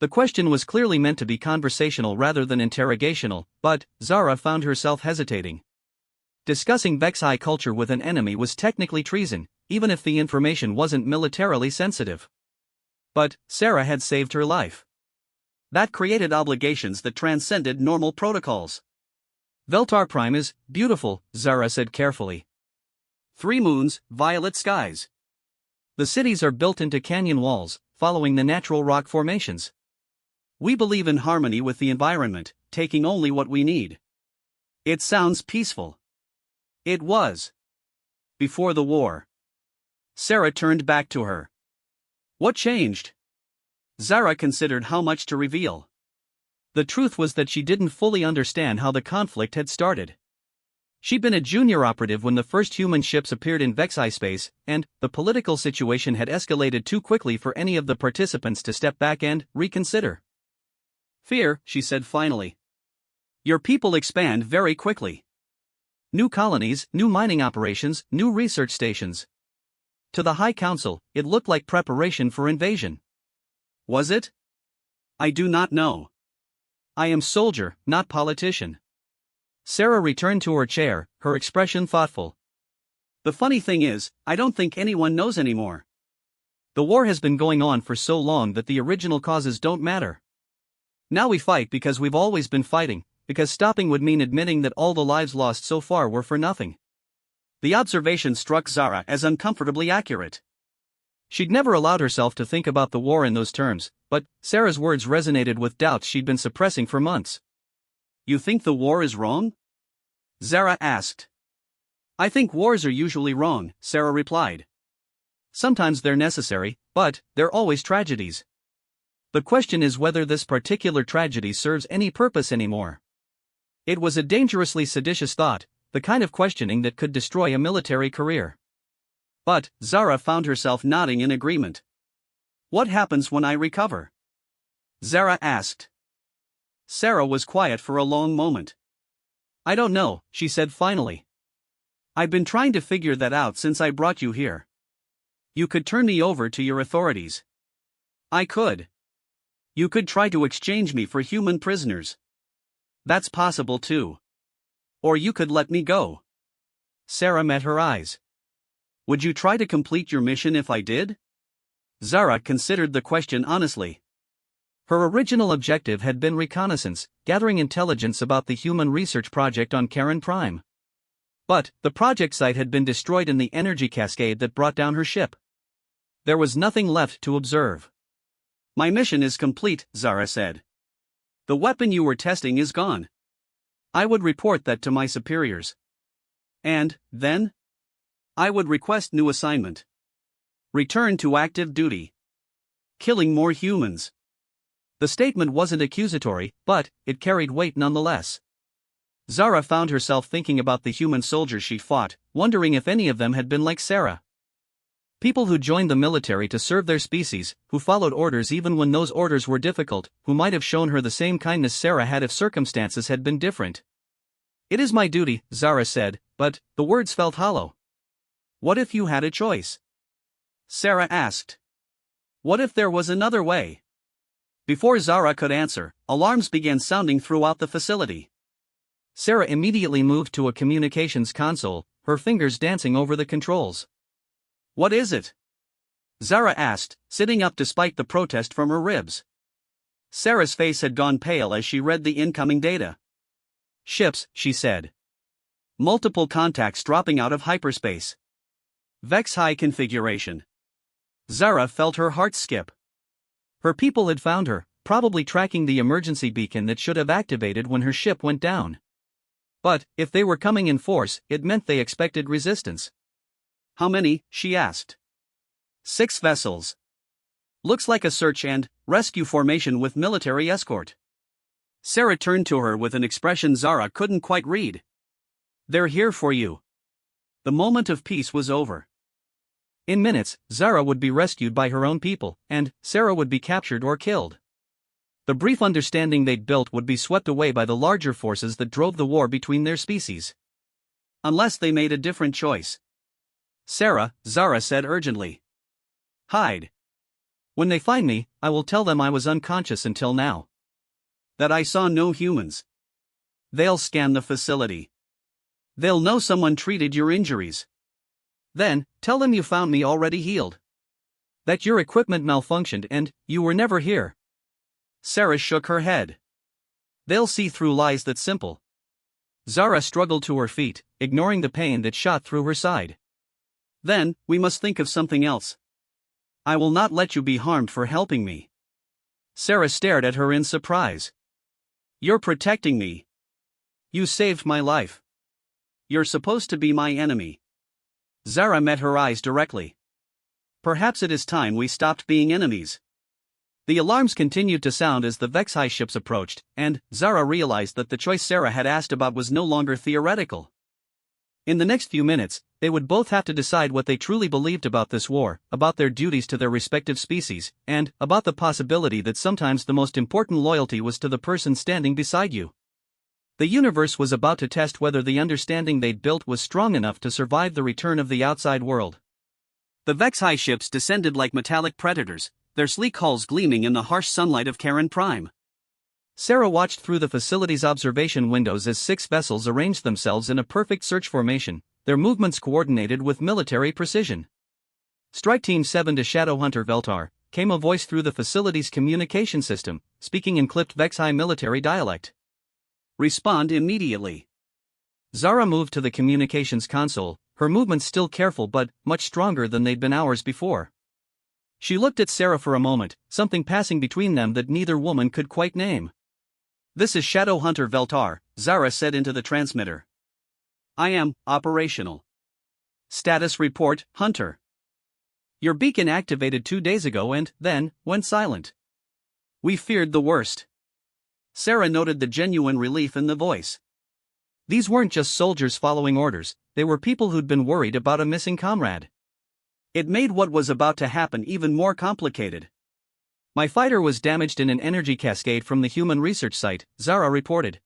The question was clearly meant to be conversational rather than interrogational, but Zara found herself hesitating. Discussing Vexi culture with an enemy was technically treason, even if the information wasn't militarily sensitive. But Sarah had saved her life. That created obligations that transcended normal protocols. Veltar Prime is beautiful, Zara said carefully. 3 moons, violet skies. The cities are built into canyon walls, following the natural rock formations. We believe in harmony with the environment, taking only what we need. It sounds peaceful. It was. Before the war. Sarah turned back to her. What changed? Zara considered how much to reveal. The truth was that she didn't fully understand how the conflict had started. She'd been a junior operative when the first human ships appeared in Vexi space, and the political situation had escalated too quickly for any of the participants to step back and reconsider. Fear, she said finally. Your people expand very quickly. New colonies, new mining operations, new research stations. To the High Council, it looked like preparation for invasion. Was it? I do not know. I am soldier, not politician. Sarah returned to her chair, her expression thoughtful. The funny thing is, I don't think anyone knows anymore. The war has been going on for so long that the original causes don't matter. Now we fight because we've always been fighting, because stopping would mean admitting that all the lives lost so far were for nothing. The observation struck Zara as uncomfortably accurate. She'd never allowed herself to think about the war in those terms, but Sarah's words resonated with doubts she'd been suppressing for months. You think the war is wrong? Zara asked. I think wars are usually wrong, Sarah replied. Sometimes they're necessary, but they're always tragedies. The question is whether this particular tragedy serves any purpose anymore. It was a dangerously seditious thought, the kind of questioning that could destroy a military career. But Zara found herself nodding in agreement. What happens when I recover? Zara asked. Sarah was quiet for a long moment. I don't know, she said finally. I've been trying to figure that out since I brought you here. You could turn me over to your authorities. I could. You could try to exchange me for human prisoners. That's possible too. Or you could let me go. Sarah met her eyes. Would you try to complete your mission if I did? Zara considered the question honestly. Her original objective had been reconnaissance, gathering intelligence about the human research project on Karen Prime. But the project site had been destroyed in the energy cascade that brought down her ship. There was nothing left to observe. My mission is complete, Zara said. The weapon you were testing is gone. I would report that to my superiors. And, then? I would request new assignment. Return to active duty. Killing more humans. The statement wasn't accusatory, but it carried weight nonetheless. Zara found herself thinking about the human soldiers she fought, wondering if any of them had been like Sarah. People who joined the military to serve their species, who followed orders even when those orders were difficult, who might have shown her the same kindness Sarah had if circumstances had been different. It is my duty, Zara said, but the words felt hollow. What if you had a choice? Sarah asked. What if there was another way? Before Zara could answer, alarms began sounding throughout the facility. Sarah immediately moved to a communications console, her fingers dancing over the controls. What is it? Zara asked, sitting up despite the protest from her ribs. Sarah's face had gone pale as she read the incoming data. Ships, she said. Multiple contacts dropping out of hyperspace. Vex high configuration. Zara felt her heart skip. Her people had found her, probably tracking the emergency beacon that should have activated when her ship went down. But, if they were coming in force, it meant they expected resistance. How many? She asked. 6 vessels. Looks like a search and rescue formation with military escort. Sarah turned to her with an expression Zara couldn't quite read. They're here for you. The moment of peace was over. In minutes, Zara would be rescued by her own people, and Sarah would be captured or killed. The brief understanding they'd built would be swept away by the larger forces that drove the war between their species. Unless they made a different choice. Sarah, Zara said urgently. Hide. When they find me, I will tell them I was unconscious until now. That I saw no humans. They'll scan the facility. They'll know someone treated your injuries. Then, tell them you found me already healed. That your equipment malfunctioned and you were never here. Sarah shook her head. They'll see through lies that simple. Zara struggled to her feet, ignoring the pain that shot through her side. Then, we must think of something else. I will not let you be harmed for helping me. Sarah stared at her in surprise. You're protecting me. You saved my life. You're supposed to be my enemy. Zara met her eyes directly. Perhaps it is time we stopped being enemies. The alarms continued to sound as the Vexai ships approached, and Zara realized that the choice Sarah had asked about was no longer theoretical. In the next few minutes, they would both have to decide what they truly believed about this war, about their duties to their respective species, and about the possibility that sometimes the most important loyalty was to the person standing beside you. The universe was about to test whether the understanding they'd built was strong enough to survive the return of the outside world. The Vexai ships descended like metallic predators, their sleek hulls gleaming in the harsh sunlight of Karen Prime. Sarah watched through the facility's observation windows as 6 vessels arranged themselves in a perfect search formation, their movements coordinated with military precision. Strike Team 7 to Shadowhunter Veltar, came a voice through the facility's communication system, speaking in clipped Vexai military dialect. Respond immediately. Zara moved to the communications console, her movements still careful but much stronger than they'd been hours before. She looked at Sarah for a moment, something passing between them that neither woman could quite name. This is Shadowhunter Veltar, Zara said into the transmitter. I am operational. Status report, Hunter. Your beacon activated 2 days ago and then went silent. We feared the worst. Sarah noted the genuine relief in the voice. These weren't just soldiers following orders, they were people who'd been worried about a missing comrade. It made what was about to happen even more complicated. My fighter was damaged in an energy cascade from the human research site, Zara reported.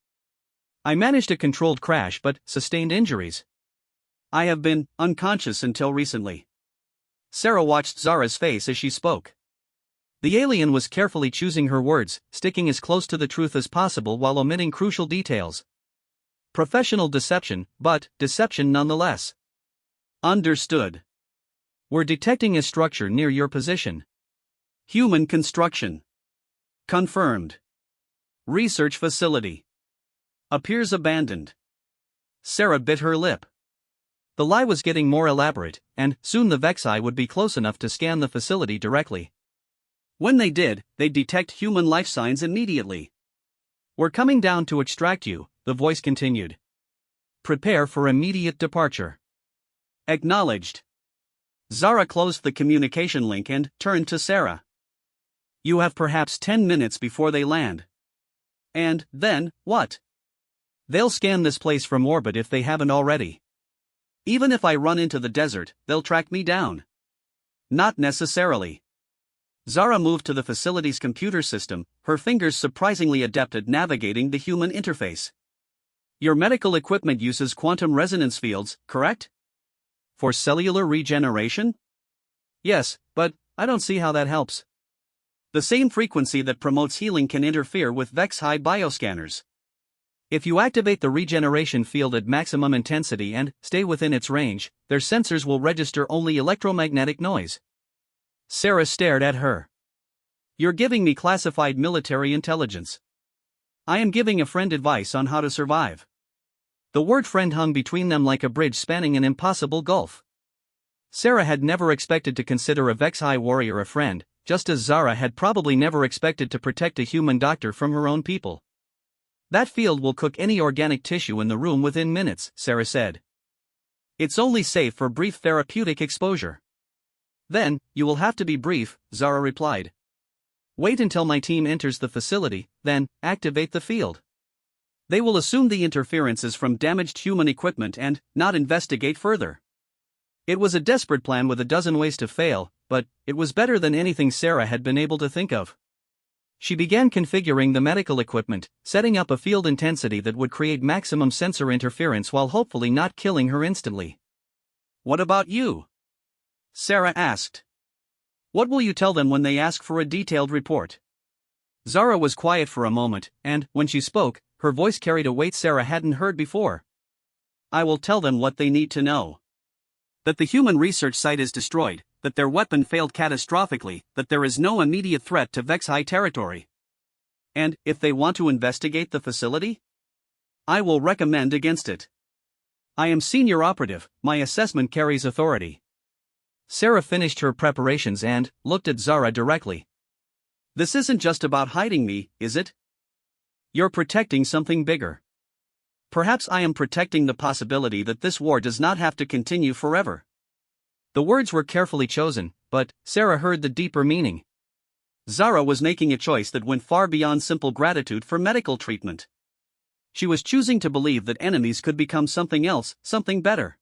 I managed a controlled crash but sustained injuries. I have been unconscious until recently. Sarah watched Zara's face as she spoke. The alien was carefully choosing her words, sticking as close to the truth as possible while omitting crucial details. Professional deception, but deception nonetheless. Understood. We're detecting a structure near your position. Human construction. Confirmed. Research facility. Appears abandoned. Sarah bit her lip. The lie was getting more elaborate, and soon the Vexai would be close enough to scan the facility directly. When they did, they'd detect human life signs immediately. We're coming down to extract you, the voice continued. Prepare for immediate departure. Acknowledged. Zara closed the communication link and turned to Sarah. You have perhaps 10 minutes before they land. And then, what? They'll scan this place from orbit if they haven't already. Even if I run into the desert, they'll track me down. Not necessarily. Zara moved to the facility's computer system, her fingers surprisingly adept at navigating the human interface. Your medical equipment uses quantum resonance fields, correct? For cellular regeneration? Yes, but I don't see how that helps. The same frequency that promotes healing can interfere with Vexai bioscanners. If you activate the regeneration field at maximum intensity and stay within its range, their sensors will register only electromagnetic noise. Sarah stared at her. You're giving me classified military intelligence. I am giving a friend advice on how to survive. The word friend hung between them like a bridge spanning an impossible gulf. Sarah had never expected to consider a Vexai warrior a friend, just as Zara had probably never expected to protect a human doctor from her own people. That field will cook any organic tissue in the room within minutes, Sarah said. It's only safe for brief therapeutic exposure. Then, you will have to be brief, Zara replied. Wait until my team enters the facility, then activate the field. They will assume the interference is from damaged human equipment and not investigate further. It was a desperate plan with a dozen ways to fail, but it was better than anything Sarah had been able to think of. She began configuring the medical equipment, setting up a field intensity that would create maximum sensor interference while hopefully not killing her instantly. "What about you?" Sarah asked. "What will you tell them when they ask for a detailed report?" Zara was quiet for a moment, and, when she spoke, her voice carried a weight Sarah hadn't heard before. "I will tell them what they need to know. That the human research site is destroyed, that their weapon failed catastrophically, that there is no immediate threat to Vexi territory. And, if they want to investigate the facility, I will recommend against it. I am senior operative, my assessment carries authority." Sarah finished her preparations and looked at Zara directly. "This isn't just about hiding me, is it? You're protecting something bigger. Perhaps I am protecting the possibility that this war does not have to continue forever." The words were carefully chosen, but Sarah heard the deeper meaning. Zara was making a choice that went far beyond simple gratitude for medical treatment. She was choosing to believe that enemies could become something else, something better.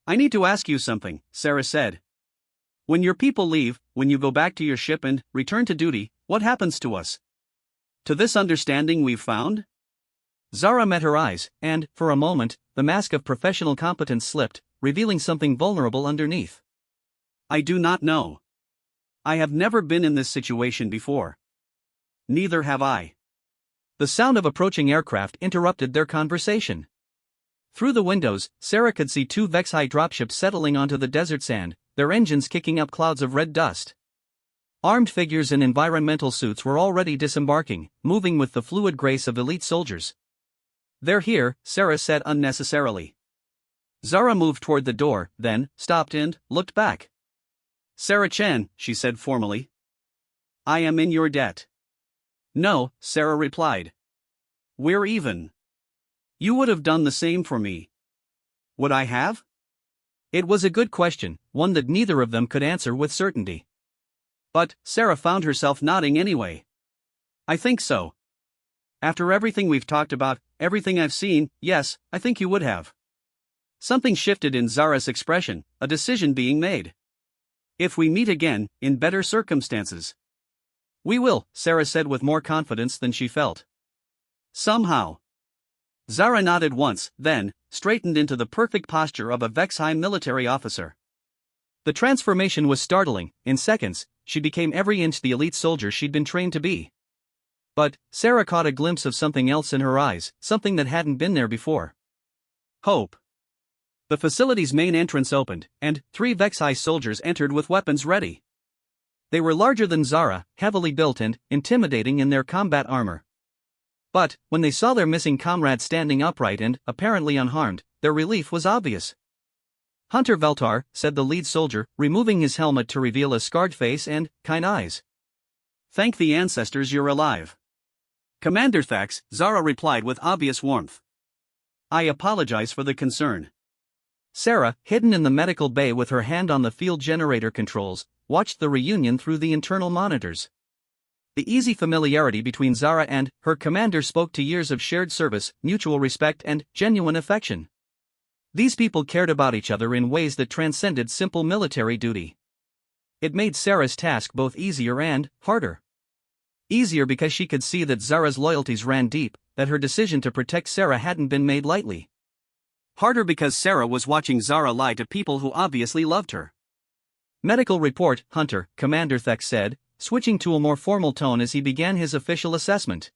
"I need to ask you something," Sarah said. "When your people leave, when you go back to your ship and return to duty, what happens to us? To this understanding we've found?" Zara met her eyes, and, for a moment, the mask of professional competence slipped, revealing something vulnerable underneath. "I do not know. I have never been in this situation before." "Neither have I." The sound of approaching aircraft interrupted their conversation. Through the windows, Sarah could see two Vexi dropships settling onto the desert sand, their engines kicking up clouds of red dust. Armed figures in environmental suits were already disembarking, moving with the fluid grace of elite soldiers. "They're here," Sarah said unnecessarily. Zara moved toward the door, then stopped and looked back. "Sarah Chen," she said formally. "I am in your debt." "No," Sarah replied. "We're even. You would have done the same for me." "Would I have?" It was a good question, one that neither of them could answer with certainty. But Sarah found herself nodding anyway. "I think so. After everything we've talked about, everything I've seen, yes, I think you would have." Something shifted in Zara's expression, a decision being made. "If we meet again, in better circumstances." "We will," Sarah said with more confidence than she felt. "Somehow." Zara nodded once, then straightened into the perfect posture of a Vexi military officer. The transformation was startling. In seconds, she became every inch the elite soldier she'd been trained to be. But Sarah caught a glimpse of something else in her eyes, something that hadn't been there before. Hope. The facility's main entrance opened, and 3 Vexi soldiers entered with weapons ready. They were larger than Zara, heavily built and intimidating in their combat armor. But when they saw their missing comrade standing upright and apparently unharmed, their relief was obvious. "Hunter Veltar," said the lead soldier, removing his helmet to reveal a scarred face and kind eyes. "Thank the ancestors you're alive." "Commander Thax," Zara replied with obvious warmth. "I apologize for the concern." Sarah, hidden in the medical bay with her hand on the field generator controls, watched the reunion through the internal monitors. The easy familiarity between Zara and her commander spoke to years of shared service, mutual respect, and genuine affection. These people cared about each other in ways that transcended simple military duty. It made Sarah's task both easier and harder. Easier because she could see that Zara's loyalties ran deep, that her decision to protect Sarah hadn't been made lightly. Harder because Sarah was watching Zara lie to people who obviously loved her. "Medical report, Hunter," Commander Thax said, switching to a more formal tone as he began his official assessment.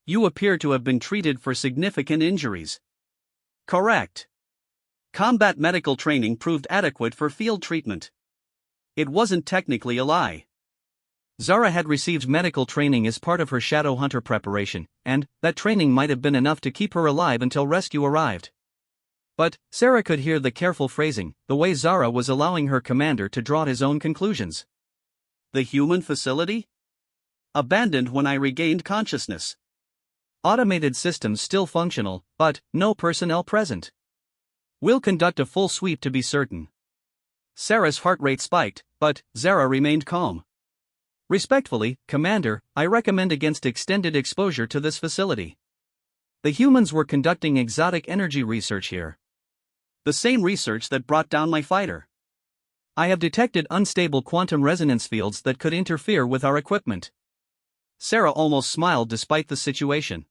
"You appear to have been treated for significant injuries." "Correct. Combat medical training proved adequate for field treatment. It wasn't technically a lie." Zara had received medical training as part of her Shadow Hunter preparation, and that training might have been enough to keep her alive until rescue arrived. But Sarah could hear the careful phrasing, the way Zara was allowing her commander to draw his own conclusions. "The human facility? Abandoned when I regained consciousness. Automated systems still functional, but no personnel present. We'll conduct a full sweep to be certain." Sarah's heart rate spiked, but Zara remained calm. "Respectfully, Commander, I recommend against extended exposure to this facility. The humans were conducting exotic energy research here. The same research that brought down my fighter. I have detected unstable quantum resonance fields that could interfere with our equipment. Sarah almost smiled despite the situation.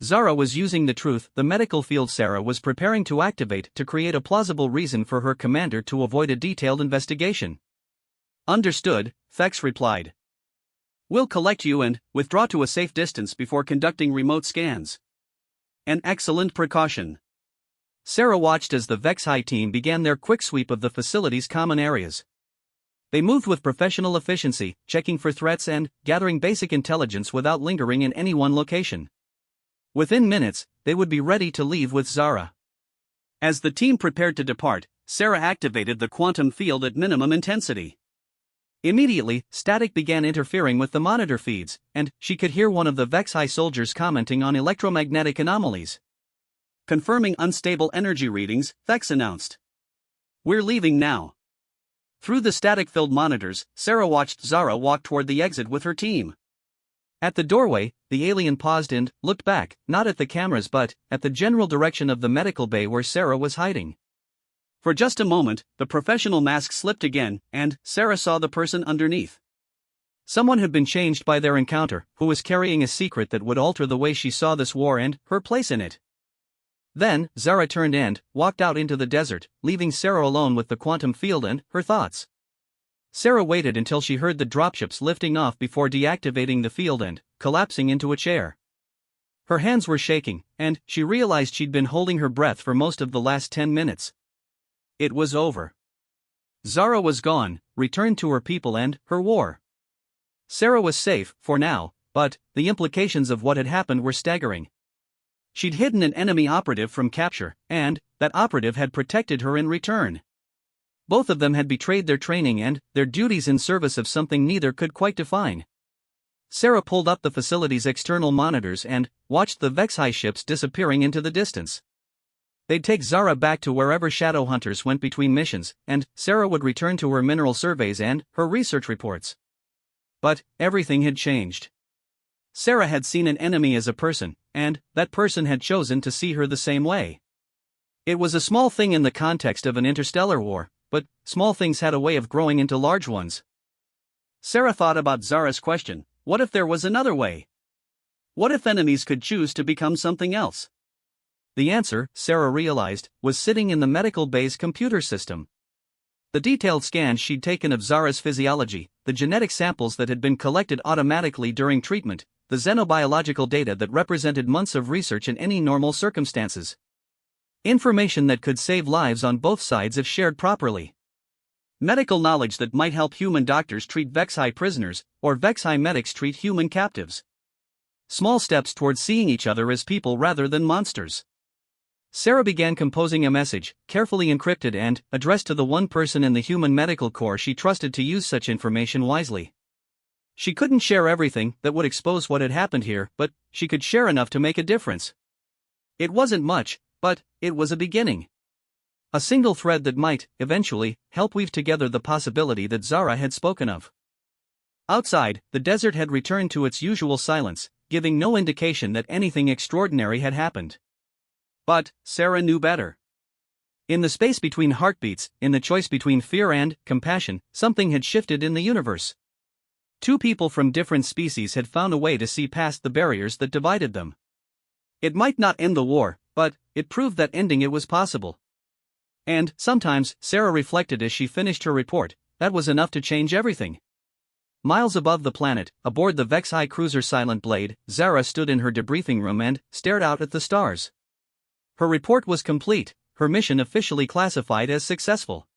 Zara was using the truth, the medical field Sarah was preparing to activate to create a plausible reason for her commander to avoid a detailed investigation. Understood, Fex replied. We'll collect you and withdraw to a safe distance before conducting remote scans. An excellent precaution. Sarah watched as the HFY team began their quick sweep of the facility's common areas. They moved with professional efficiency, checking for threats and gathering basic intelligence without lingering in any one location. Within minutes, they would be ready to leave with Zara. As the team prepared to depart, Sarah activated the quantum field at minimum intensity. Immediately, static began interfering with the monitor feeds, and she could hear one of the HFY soldiers commenting on electromagnetic anomalies. Confirming unstable energy readings, Fex announced. We're leaving now. Through the static-filled monitors, Sarah watched Zara walk toward the exit with her team. At the doorway, the alien paused and looked back, not at the cameras but at the general direction of the medical bay where Sarah was hiding. For just a moment, the professional mask slipped again, and Sarah saw the person underneath. Someone had been changed by their encounter, who was carrying a secret that would alter the way she saw this war and her place in it. Then, Zara turned and walked out into the desert, leaving Sarah alone with the quantum field and her thoughts. Sarah waited until she heard the dropships lifting off before deactivating the field and collapsing into a chair. Her hands were shaking, and she realized she'd been holding her breath for most of the last 10 minutes. It was over. Zara was gone, returned to her people and her war. Sarah was safe, for now, but the implications of what had happened were staggering. She'd hidden an enemy operative from capture, and that operative had protected her in return. Both of them had betrayed their training and their duties in service of something neither could quite define. Sarah pulled up the facility's external monitors and watched the HFY ships disappearing into the distance. They'd take Zara back to wherever shadow hunters went between missions, and Sarah would return to her mineral surveys and her research reports. But everything had changed. Sarah had seen an enemy as a person, and that person had chosen to see her the same way. It was a small thing in the context of an interstellar war, but small things had a way of growing into large ones. Sarah thought about Zara's question, what if there was another way? What if enemies could choose to become something else? The answer, Sarah realized, was sitting in the medical bay's computer system. The detailed scans she'd taken of Zara's physiology, the genetic samples that had been collected automatically during treatment, the xenobiological data that represented months of research in any normal circumstances. Information that could save lives on both sides if shared properly. Medical knowledge that might help human doctors treat HFY prisoners, or HFY medics treat human captives. Small steps towards seeing each other as people rather than monsters. Sarah began composing a message, carefully encrypted and addressed to the one person in the human medical corps she trusted to use such information wisely. She couldn't share everything that would expose what had happened here, but she could share enough to make a difference. It wasn't much, but it was a beginning. A single thread that might, eventually, help weave together the possibility that Zara had spoken of. Outside, the desert had returned to its usual silence, giving no indication that anything extraordinary had happened. But Sarah knew better. In the space between heartbeats, in the choice between fear and compassion, something had shifted in the universe. Two people from different species had found a way to see past the barriers that divided them. It might not end the war, but it proved that ending it was possible. And sometimes, Sarah reflected as she finished her report, that was enough to change everything. Miles above the planet, aboard the HFY cruiser Silent Blade, Zara stood in her debriefing room and stared out at the stars. Her report was complete, her mission officially classified as successful.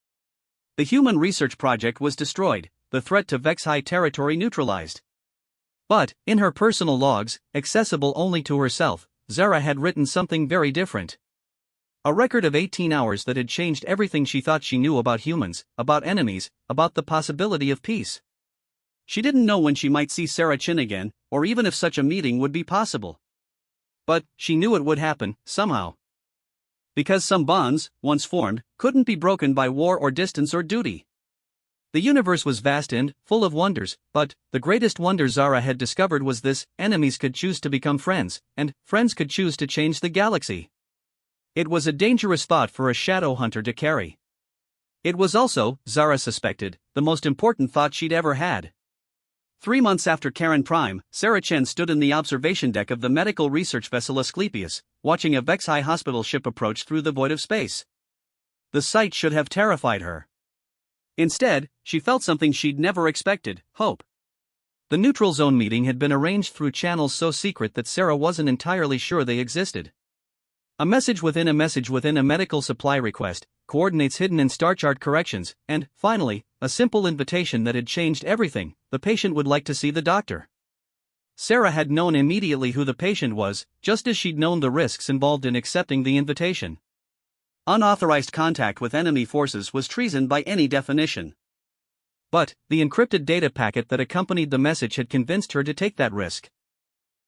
The human research project was destroyed, the threat to HFY territory neutralized. But, in her personal logs, accessible only to herself, Zara had written something very different. A record of 18 hours that had changed everything she thought she knew about humans, about enemies, about the possibility of peace. She didn't know when she might see Sarah Chin again, or even if such a meeting would be possible. But she knew it would happen, somehow. Because some bonds, once formed, couldn't be broken by war or distance or duty. The universe was vast and full of wonders, but the greatest wonder Zara had discovered was this: enemies could choose to become friends, and friends could choose to change the galaxy. It was a dangerous thought for a shadow hunter to carry. It was also, Zara suspected, the most important thought she'd ever had. 3 months after Karen Prime, Sarah Chen stood in the observation deck of the medical research vessel Asclepius, watching a Vexhai hospital ship approach through the void of space. The sight should have terrified her. Instead, she felt something she'd never expected: hope. The neutral zone meeting had been arranged through channels so secret that Sarah wasn't entirely sure they existed. A message within a message within a medical supply request, coordinates hidden in star chart corrections, and, finally, a simple invitation that had changed everything: the patient would like to see the doctor. Sarah had known immediately who the patient was, just as she'd known the risks involved in accepting the invitation. Unauthorized contact with enemy forces was treason by any definition. But the encrypted data packet that accompanied the message had convinced her to take that risk.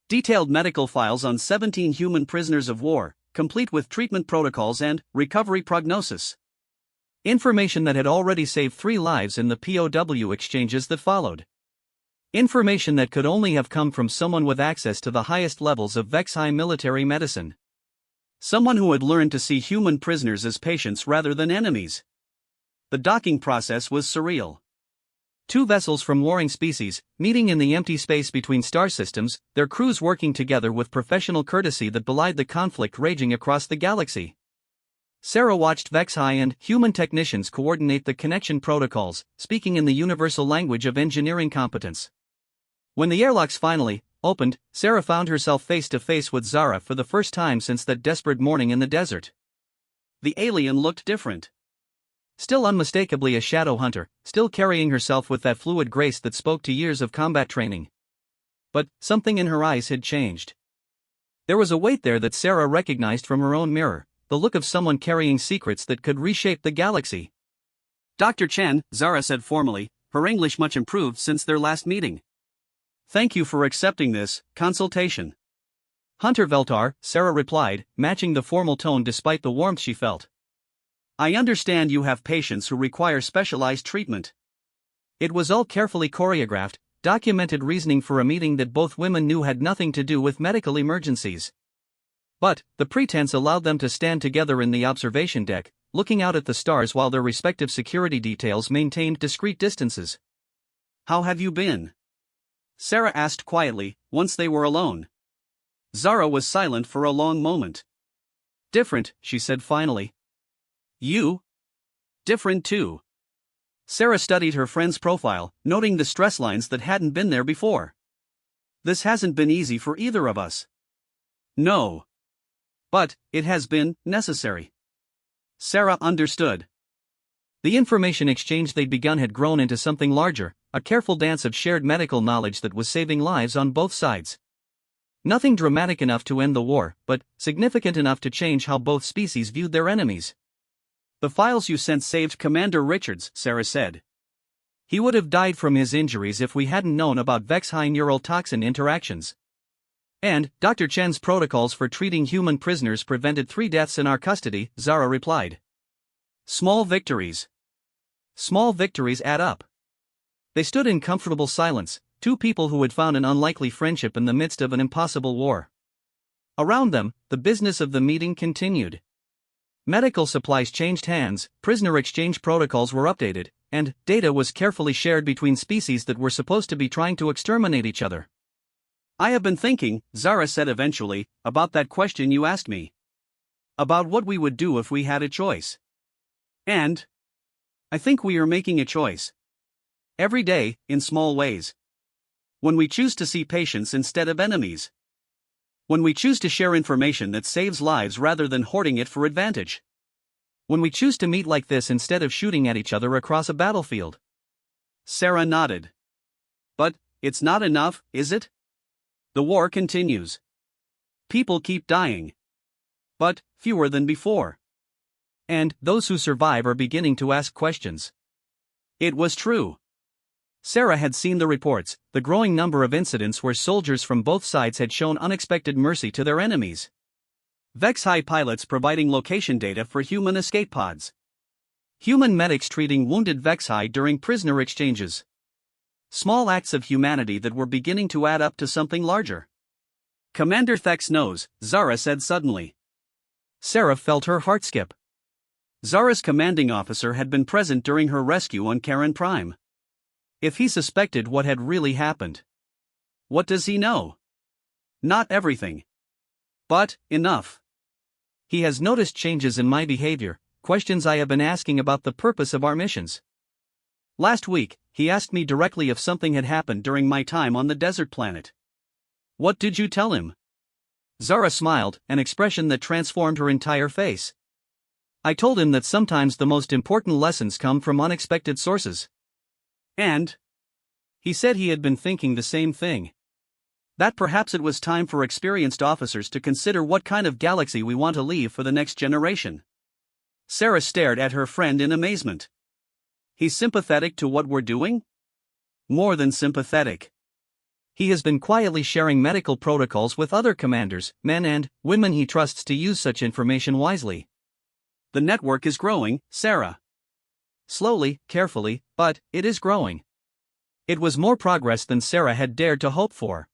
Detailed medical files on 17 human prisoners of war, complete with treatment protocols and recovery prognosis. Information that had already saved 3 lives in the POW exchanges that followed. Information that could only have come from someone with access to the highest levels of Vexhai military medicine. Someone who had learned to see human prisoners as patients rather than enemies. The docking process was surreal. 2 vessels from warring species, meeting in the empty space between star systems, their crews working together with professional courtesy that belied the conflict raging across the galaxy. Sarah watched Vexhai and human technicians coordinate the connection protocols, speaking in the universal language of engineering competence. When the airlocks finally opened, Sarah found herself face to face with Zara for the first time since that desperate morning in the desert. The alien looked different. Still unmistakably a shadow hunter, still carrying herself with that fluid grace that spoke to years of combat training. But something in her eyes had changed. There was a weight there that Sarah recognized from her own mirror, the look of someone carrying secrets that could reshape the galaxy. "Dr. Chen," Zara said formally, her English much improved since their last meeting. "Thank you for accepting this consultation." "Hunter Veltar," Sarah replied, matching the formal tone despite the warmth she felt. "I understand you have patients who require specialized treatment." It was all carefully choreographed, documented reasoning for a meeting that both women knew had nothing to do with medical emergencies. But the pretense allowed them to stand together in the observation deck, looking out at the stars while their respective security details maintained discreet distances. "How have you been?" Sarah asked quietly, once they were alone. Zara was silent for a long moment. "Different," she said finally. "You?" "Different too." Sarah studied her friend's profile, noting the stress lines that hadn't been there before. "This hasn't been easy for either of us." "No. But it has been necessary." Sarah understood. The information exchange they'd begun had grown into something larger, a careful dance of shared medical knowledge that was saving lives on both sides. Nothing dramatic enough to end the war, but significant enough to change how both species viewed their enemies. "The files you sent saved Commander Richards," Sarah said. "He would have died from his injuries if we hadn't known about Vexhai neural toxin interactions. And Dr. Chen's protocols for treating human prisoners prevented 3 deaths in our custody," Zara replied. Small victories. Small victories add up. They stood in comfortable silence, 2 people who had found an unlikely friendship in the midst of an impossible war. Around them, the business of the meeting continued. Medical supplies changed hands, prisoner exchange protocols were updated, and data was carefully shared between species that were supposed to be trying to exterminate each other. "I have been thinking," Zara said eventually, "about that question you asked me. About what we would do if we had a choice. And I think we are making a choice. Every day, in small ways. When we choose to see patients instead of enemies. When we choose to share information that saves lives rather than hoarding it for advantage. When we choose to meet like this instead of shooting at each other across a battlefield." Sarah nodded. "But it's not enough, is it? The war continues. People keep dying. But fewer than before. And those who survive are beginning to ask questions." It was true. Sarah had seen the reports, the growing number of incidents where soldiers from both sides had shown unexpected mercy to their enemies. Vexhai pilots providing location data for human escape pods. Human medics treating wounded Vexhai during prisoner exchanges. Small acts of humanity that were beginning to add up to something larger. "Commander Thex knows," Zara said suddenly. Sarah felt her heart skip. Zara's commanding officer had been present during her rescue on Karen Prime. If he suspected what had really happened. What does he know? Not everything. But, enough. He has noticed changes in my behavior, questions I have been asking about the purpose of our missions. Last week, he asked me directly if something had happened during my time on the desert planet. What did you tell him? Zara smiled, an expression that transformed her entire face. I told him that sometimes the most important lessons come from unexpected sources. And? He said he had been thinking the same thing. That perhaps it was time for experienced officers to consider what kind of galaxy we want to leave for the next generation. Sarah stared at her friend in amazement. He's sympathetic to what we're doing? More than sympathetic. He has been quietly sharing medical protocols with other commanders, men and women he trusts to use such information wisely. The network is growing, Sarah. Slowly, carefully, but it is growing. It was more progress than Sarah had dared to hope for.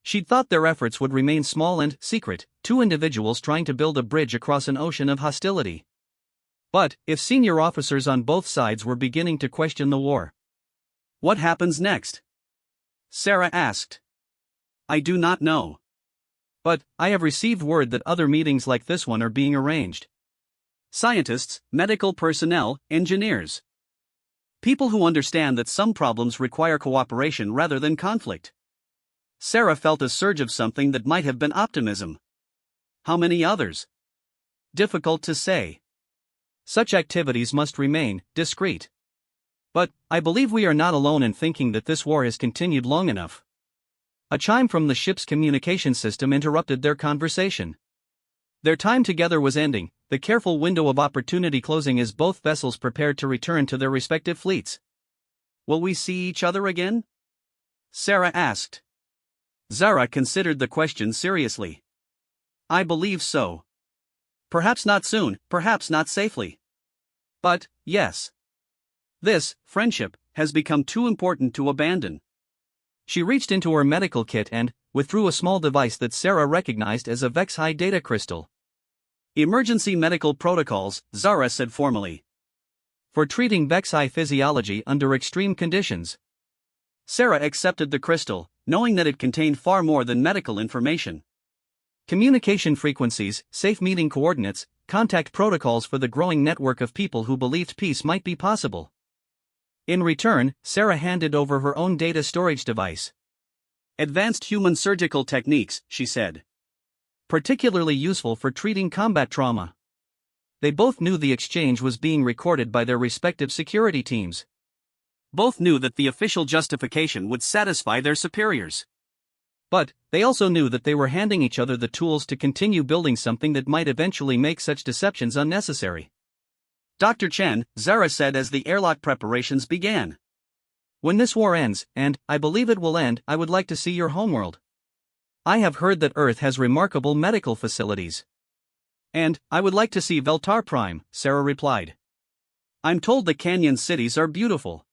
She'd thought their efforts would remain small and secret, two individuals trying to build a bridge across an ocean of hostility. But, if senior officers on both sides were beginning to question the war, what happens next? Sarah asked. I do not know. But, I have received word that other meetings like this one are being arranged. Scientists, medical personnel, engineers. People who understand that some problems require cooperation rather than conflict. Sarah felt a surge of something that might have been optimism. How many others? Difficult to say. Such activities must remain discreet. But, I believe we are not alone in thinking that this war has continued long enough. A chime from the ship's communication system interrupted their conversation. Their time together was ending, the careful window of opportunity closing as both vessels prepared to return to their respective fleets. Will we see each other again? Sarah asked. Zara considered the question seriously. I believe so. Perhaps not soon, perhaps not safely. But, yes. This, friendship, has become too important to abandon. She reached into her medical kit and withdrew a small device that Sarah recognized as a HFY data crystal. Emergency medical protocols, Zara said formally. For treating HFY physiology under extreme conditions. Sarah accepted the crystal, knowing that it contained far more than medical information. Communication frequencies, safe meeting coordinates, contact protocols for the growing network of people who believed peace might be possible. In return, Sarah handed over her own data storage device. Advanced human surgical techniques, she said. Particularly useful for treating combat trauma. They both knew the exchange was being recorded by their respective security teams. Both knew that the official justification would satisfy their superiors. But, they also knew that they were handing each other the tools to continue building something that might eventually make such deceptions unnecessary. Dr. Chen, Zara said as the airlock preparations began. When this war ends, and I believe it will end, I would like to see your homeworld. I have heard that Earth has remarkable medical facilities. And, I would like to see Veltar Prime, Sarah replied. I'm told the canyon cities are beautiful.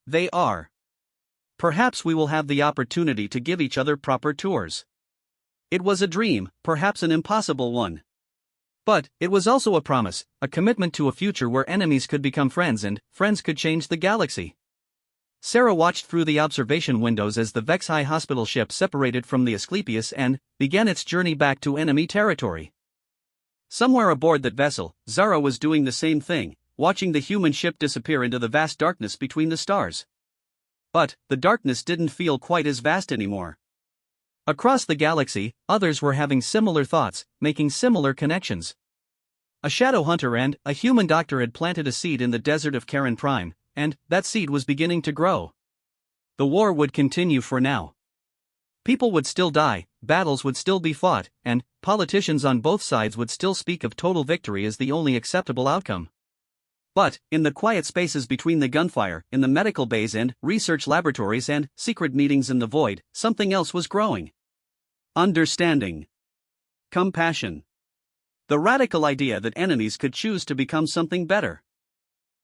They are. Perhaps we will have the opportunity to give each other proper tours. It was a dream, perhaps an impossible one. But, it was also a promise, a commitment to a future where enemies could become friends and friends could change the galaxy. Sarah watched through the observation windows as the HFY hospital ship separated from the Asclepius and began its journey back to enemy territory. Somewhere aboard that vessel, Zara was doing the same thing, watching the human ship disappear into the vast darkness between the stars. But, the darkness didn't feel quite as vast anymore. Across the galaxy, others were having similar thoughts, making similar connections. A shadow hunter and a human doctor had planted a seed in the desert of Karen Prime, and that seed was beginning to grow. The war would continue for now. People would still die, battles would still be fought, and politicians on both sides would still speak of total victory as the only acceptable outcome. But, in the quiet spaces between the gunfire, in the medical bays and research laboratories and secret meetings in the void, something else was growing. Understanding. Compassion. The radical idea that enemies could choose to become something better.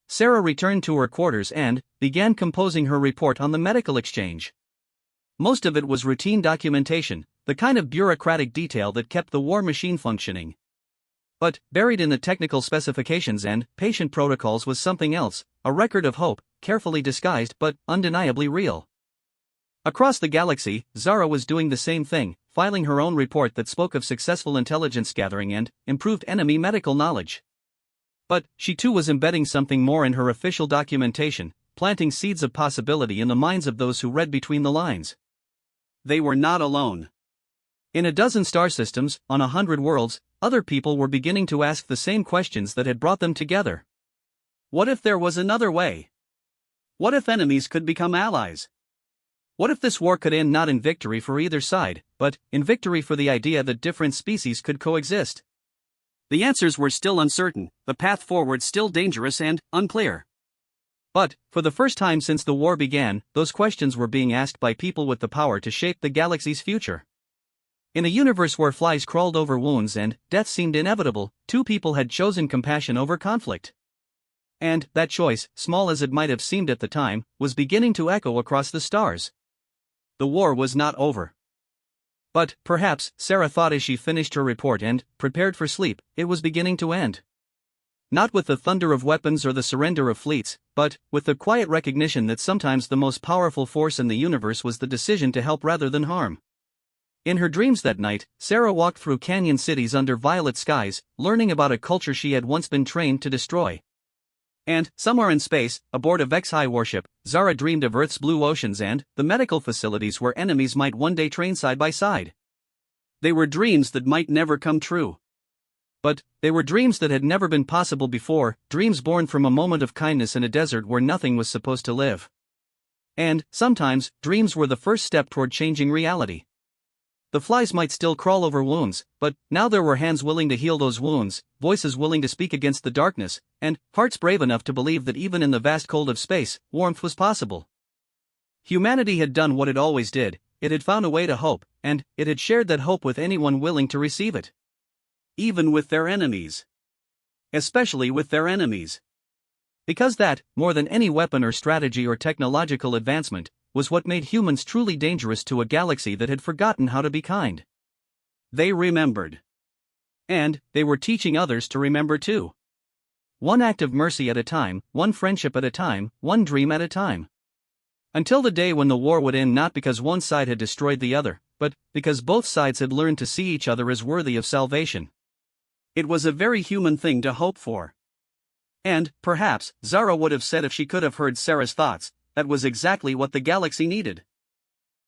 Sarah returned to her quarters and began composing her report on the medical exchange. Most of it was routine documentation, the kind of bureaucratic detail that kept the war machine functioning. But, buried in the technical specifications and patient protocols was something else, a record of hope, carefully disguised but undeniably real. Across the galaxy, Zara was doing the same thing, filing her own report that spoke of successful intelligence gathering and improved enemy medical knowledge. But she too was embedding something more in her official documentation, planting seeds of possibility in the minds of those who read between the lines. They were not alone. In a dozen star systems, on 100 worlds, other people were beginning to ask the same questions that had brought them together. What if there was another way? What if enemies could become allies? What if this war could end not in victory for either side, but in victory for the idea that different species could coexist? The answers were still uncertain, the path forward still dangerous and unclear. But, for the first time since the war began, those questions were being asked by people with the power to shape the galaxy's future. In a universe where flies crawled over wounds and death seemed inevitable, two people had chosen compassion over conflict. And that choice, small as it might have seemed at the time, was beginning to echo across the stars. The war was not over. But, perhaps, Sarah thought as she finished her report and prepared for sleep, it was beginning to end. Not with the thunder of weapons or the surrender of fleets, but with the quiet recognition that sometimes the most powerful force in the universe was the decision to help rather than harm. In her dreams that night, Sarah walked through canyon cities under violet skies, learning about a culture she had once been trained to destroy. And, somewhere in space, aboard a HFY warship, Zara dreamed of Earth's blue oceans and the medical facilities where enemies might one day train side by side. They were dreams that might never come true. But they were dreams that had never been possible before, dreams born from a moment of kindness in a desert where nothing was supposed to live. And, sometimes, dreams were the first step toward changing reality. The flies might still crawl over wounds, but now there were hands willing to heal those wounds, voices willing to speak against the darkness, and hearts brave enough to believe that even in the vast cold of space, warmth was possible. Humanity had done what it always did, it had found a way to hope, and it had shared that hope with anyone willing to receive it. Even with their enemies. Especially with their enemies. Because that, more than any weapon or strategy or technological advancement, was what made humans truly dangerous to a galaxy that had forgotten how to be kind. They remembered. And they were teaching others to remember too. One act of mercy at a time, one friendship at a time, one dream at a time. Until the day when the war would end, not because one side had destroyed the other, but because both sides had learned to see each other as worthy of salvation. It was a very human thing to hope for. And, perhaps, Zara would have said if she could have heard Sarah's thoughts, that was exactly what the galaxy needed.